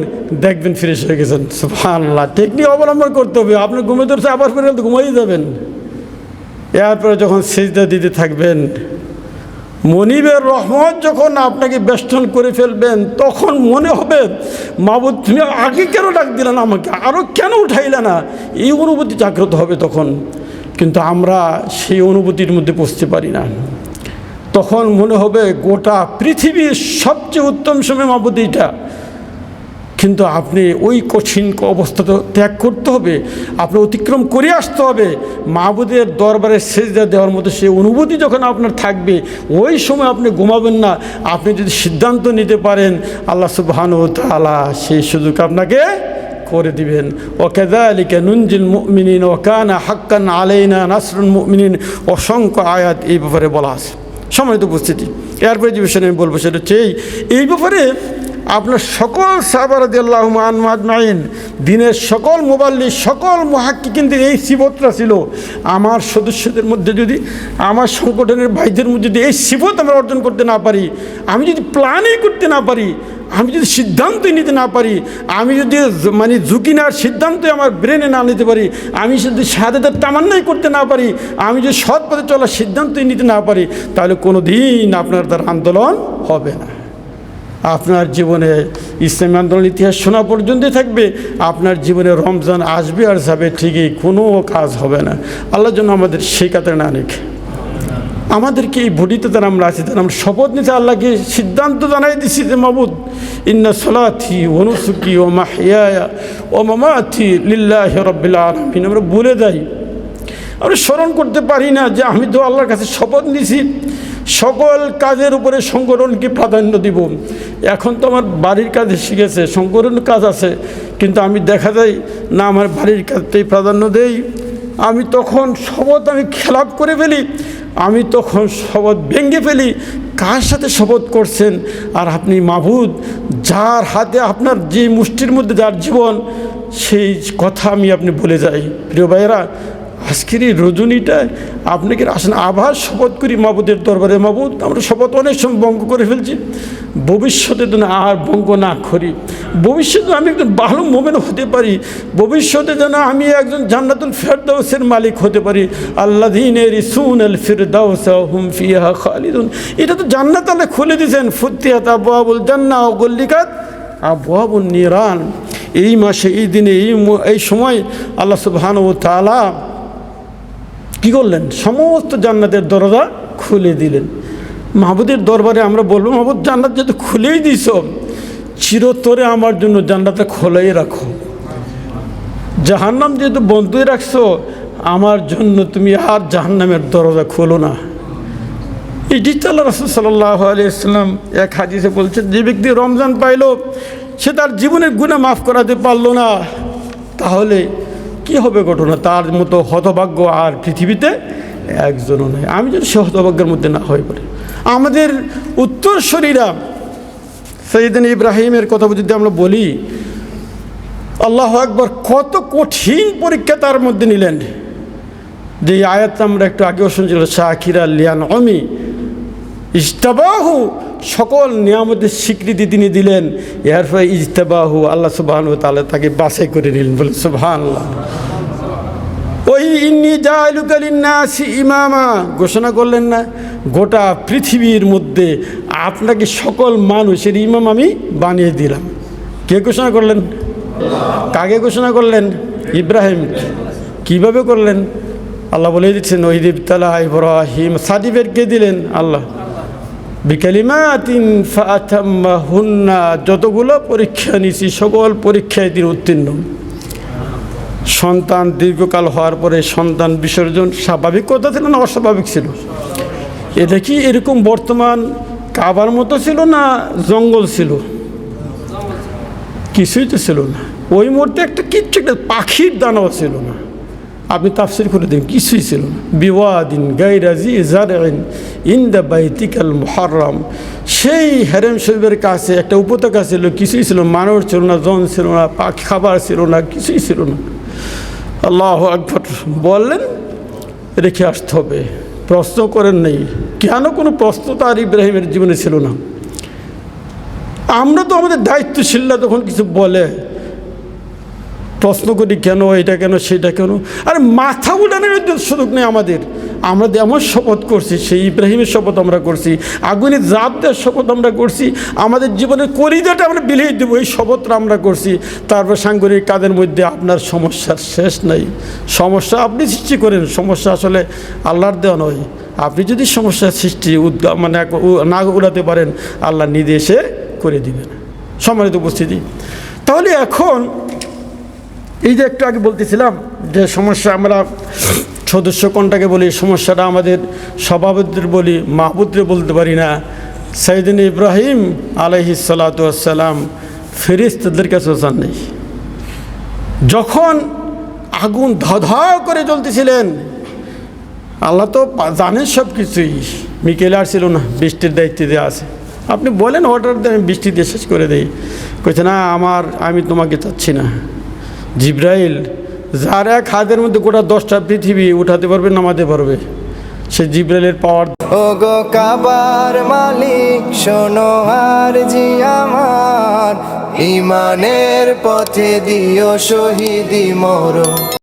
দেখবেন ফ্রেশ হয়ে গেছেন। সুবহানাল্লাহ। টেকনিক অবলম্বন করতে হবে। আপনি ঘুমে ধরছে, আবার ফিরে ঘুমাই যাবেন। এরপরে যখন সিজদা দিতে থাকবেন, মনিবের রহমত যখন আপনাকে বেষ্টন করে ফেলবেন, তখন মনে হবে মাবুদ তুমি আগে কেন ডাক দিলে না আমাকে, আরও কেন উঠাইলে না, এই অনুভূতি জাগ্রত হবে তখন। কিন্তু আমরা সেই অনুভূতির মধ্যে পৌঁছতে পারি না। তখন মনে হবে গোটা পৃথিবীর সবচেয়ে উত্তম সময় মাবুদ এইটা। কিন্তু আপনি ওই কঠিন অবস্থা তো ত্যাগ করতে হবে, আপনি অতিক্রম করে আসতে হবে। মাবুদের দরবারে সেজদা দেওয়ার মতো সেই অনুভূতি যখন আপনার থাকবে, ওই সময় আপনি ঘুমাবেন না। আপনি যদি সিদ্ধান্ত নিতে পারেন, আল্লাহ সুবহানাহু ওয়া তাআলা সেই সুযোগ আপনাকে করে দিবেন। ওয়াকাযালিকা নুনজিল মুমিনিন ওয়া কানা হাক্কান আলাইনা নাসরুল মুমিনিন। অসংখ্য আয়াত এই ব্যাপারে বলা আছে। সম্মানিত উপস্থিতি, এরপরে যে বিষয়ে আমি বলবো সেটা হচ্ছে এই ব্যাপারে আপনার সকল সাহাবা রাদিয়াল্লাহু আনহুম আজমাইন, দিনের সকল মুবাল্লিগ, সকল মুহাক্কিকিনদের এই সিফতটা ছিল। আমার সদস্যদের মধ্যে যদি, আমার সংগঠনের ভাইদের মধ্যে যদি এই সিফত আমরা অর্জন করতে না পারি, আমি যদি প্ল্যানই করতে না পারি, আমি যদি সিদ্ধান্তই নিতে না পারি, আমি যদি মানে ঝুঁকি নেওয়ার সিদ্ধান্তই আমার ব্রেনে না নিতে পারি, আমি যদি শাহাদাতের তামান্নাই করতে না পারি, আমি যদি সৎ পথে চলার সিদ্ধান্তই নিতে না পারি, তাহলে কোনো দিন আপনার দ্বারা আন্দোলন হবে না। আপনার জীবনে ইসলামী আন্দোলন ইতিহাস শোনা পর্যন্তই থাকবে, আপনার জীবনে রমজান আসবে আর যাবে, ঠিকই কোনো কাজ হবে না। আল্লাহর জন্য আমাদের সেই কাতারে না রেখে আমাদেরকে এই ভোটিতে তারা আমরা আছি, তারা আমরা শপথ নিতে আল্লাহকে সিদ্ধান্ত জানাই দিছি যে মাবুদ ইন্না সলাথি ও নুসুকি ও মাহিয়া ও মামাথি লিল্লাহি রাব্বিল আলামিন। আমরা বলে যাই, আমরা স্মরণ করতে পারি না যে আমি তো আল্লাহর কাছে শপথ নিছি সকল কাজের উপরে সংগঠনকে প্রাধান্য দিব। এখন তো আমার বাড়ির কাজ এসে গেছে, সংগঠনের কাজ আছে, কিন্তু আমি দেখা যায় না আমার বাড়ির কাজটাই প্রাধান্য দেই। আমি তখন শপথ আমি খেলাপ করে ফেলি, আমি তখন শপথ ভেঙে ফেলি। কার সাথে শপথ করছেন? আর আপনি মাবুদ, যার হাতে আপনার যে মুষ্টির মধ্যে যার জীবন, সেই কথা আমি আপনি বলে যাই। প্রিয় ভাইয়েরা, আজকের এই রজনীটায় আপনাকে আসেন আবার শপথ করি মাবুদের দরবারে। মাবুদ, আমরা শপথ অনেক সময় ভঙ্গ করে ফেলছি, ভবিষ্যতে যেন আর ভঙ্গ না করি। ভবিষ্যতে আমি একজন ভালো মোমেন হতে পারি, ভবিষ্যতে যেন আমি একজন জান্নাতুল ফেরদাউসের মালিক হতে পারি। আল্লাযীনা ইয়ারিসুনাল ফিরদাউসা হুম ফিহা খালিদুন। এটা তো জান্নাত আল্লাহ খুলে দিয়েছেন, ফুতিহাত আবওয়াবুল জান্নাহ ওয়া গুল্লিকাত আবওয়াবুন নিরান। এই মাসে, এই দিনে, এই সময় আল্লাহ সুবহানাহু ওয়া তাআলা কী করলেন? সমস্ত জান্নাতের দরজা খুলে দিলেন। মাহবুদের দরবারে আমরা বলবো, মাহবুদ জান্নাত যেহেতু খুলেই দিছ, চিরতরে আমার জন্য জান্নাতটা খোলাই রাখো। জাহান্নাম যেহেতু বন্ধই রাখছো, আমার জন্য তুমি আর জাহান্নামের দরজা খোলো না। এটি তো আল্লাহ রাসূল সাল্লাল্লাহু আলাইহি ওয়াসাল্লাম এক হাদিসে বলছেন, যে ব্যক্তি রমজান পাইল, সে তার জীবনের গুনাহ মাফ করাতে পারলো না, তাহলে কি হবে ঘটনা? তার মতো হতভাগ্য আর পৃথিবীতে একজনও নেই। আমি যদি সে হতভাগ্যের মধ্যে না হয়ে পড়ি। আমাদের উত্তরসূরিরা সাইয়েদনা ইব্রাহিমের কথা যদি আমরা বলি, আল্লাহু আকবার, কত কঠিন পরীক্ষা তার মধ্যে নিলেন। যে আয়াতটা আমরা একটু আগেও শুনছিল, শাকিরা লিয়ানউমি ইজতাবাহু, সকল নিয়ামতের স্বীকৃতি তিনি দিলেন। এরপরে ইজতাবাহু, আল্লাহ সুবহানাহু ওয়া তাআলা তাকে বাছাই করে নিলেন। বলে সুবহানাল্লাহ। ওই ইন্নী জাইলুকা লিন্নাসি ইমামা ঘোষণা করলেন না, গোটা পৃথিবীর মধ্যে আপনাকে সকল মানুষের ইমাম আমি বানিয়ে দিলাম। কে ঘোষণা করলেন? কাকে ঘোষণা করলেন? ইব্রাহিম। কিভাবে করলেন? আল্লাহ বলে দিচ্ছেন, ওয়াইদ ইবতালা ইব্রাহিম, সার্টিফিকেট কে দিলেন? আল্লাহ। বিকালিমাতিন ফাআতাম্মাহুন্না, যতগুলো পরীক্ষা নিয়েছি সকল পরীক্ষায় তিনি উত্তীর্ণ। সন্তান দীর্ঘকাল হওয়ার পরে সন্তান বিসর্জন স্বাভাবিক কথা ছিল না অস্বাভাবিক ছিল? এটা কি এরকম বর্তমান কাবার মতো ছিল না জঙ্গল ছিল? কিছুই তো ছিল না। ওই মুহূর্তে কিচ্ছু একটা পাখির দানাও ছিল না। আপনি তাফসীর করে দিন, কিছুই ছিল না। বিওয়াদিন গায়রা জি জারইন ইনদা বাইতিকাল মুহাররম, সেই হেরেম শরীফের কাছে একটা উপত্যকা ছিল, কিছুই ছিল, মানুষ ছিল না, জন ছিল না, পাখি খাবার ছিল না, কিছুই ছিল না। আল্লাহু আকবার বললেন, রেখে আসতে হবে। প্রশ্ন করেন নেই কেন? কোনো প্রশ্ন তার ইব্রাহিমের জীবনে ছিল না। আমরা তো আমাদের দায়িত্বশীলরা তখন কিছু বলে প্রশ্ন করি, কেন এটা কেন সেটা কেন? আরে মাথা উঠানোর সুযোগ নেই আমাদের। আমরা এমন শপথ করছি, সেই ইব্রাহিমের শপথ আমরা করছি, আগুনে জাপ দেওয়ার শপথ আমরা করছি, আমাদের জীবনের কলিজাটা আমরা বিলিয়ে দেবো, এই শপথটা আমরা করছি। তারপর সাংগঠনিক কাজের মধ্যে আপনার সমস্যার শেষ নাই। সমস্যা আপনি সৃষ্টি করেন, সমস্যা আসলে আল্লাহর দেওয়া নয়। আপনি যদি সমস্যার সৃষ্টি না উড়াতে পারেন, আল্লাহ নিজে এসে করে দিবেন। সম্মানিত উপস্থিতি, তাহলে এখন এই যে একটু আগে বলতেছিলাম যে সমস্যা আমরা সদস্য কোনটাকে বলি, সমস্যাটা আমাদের সভাপতিদের বলি, মাহবুদরে বলতে পারি না। সাইয়েদনা ইব্রাহিম আলাইহিস সালাতু ওয়াস সালাম ফেরেশতাদের কাছে যান নেই। যখন আগুন ধাঁধাও করে জ্বলতেছিলেন, আল্লাহ তো জানেন সব কিছুই। মিকেল আর ছিল না, বৃষ্টির দায়িত্ব দেওয়া আছে, আপনি বলেন অর্ডার দেন, আমি বৃষ্টি দিয়ে শেষ করে দেই। কইছে না, আমি তোমাকে চাচ্ছি না। জিব্রাইল, যার এক হাতের মধ্যে গোটা 10টা পৃথিবী উঠাতে পারবে, নামাতে পারবে, সে জিব্রাইলের পাওয়ার। ও গো কাবার মালিক, শোনো আর জি আমার, ইমানের পথে দিও শহীদি মরণ।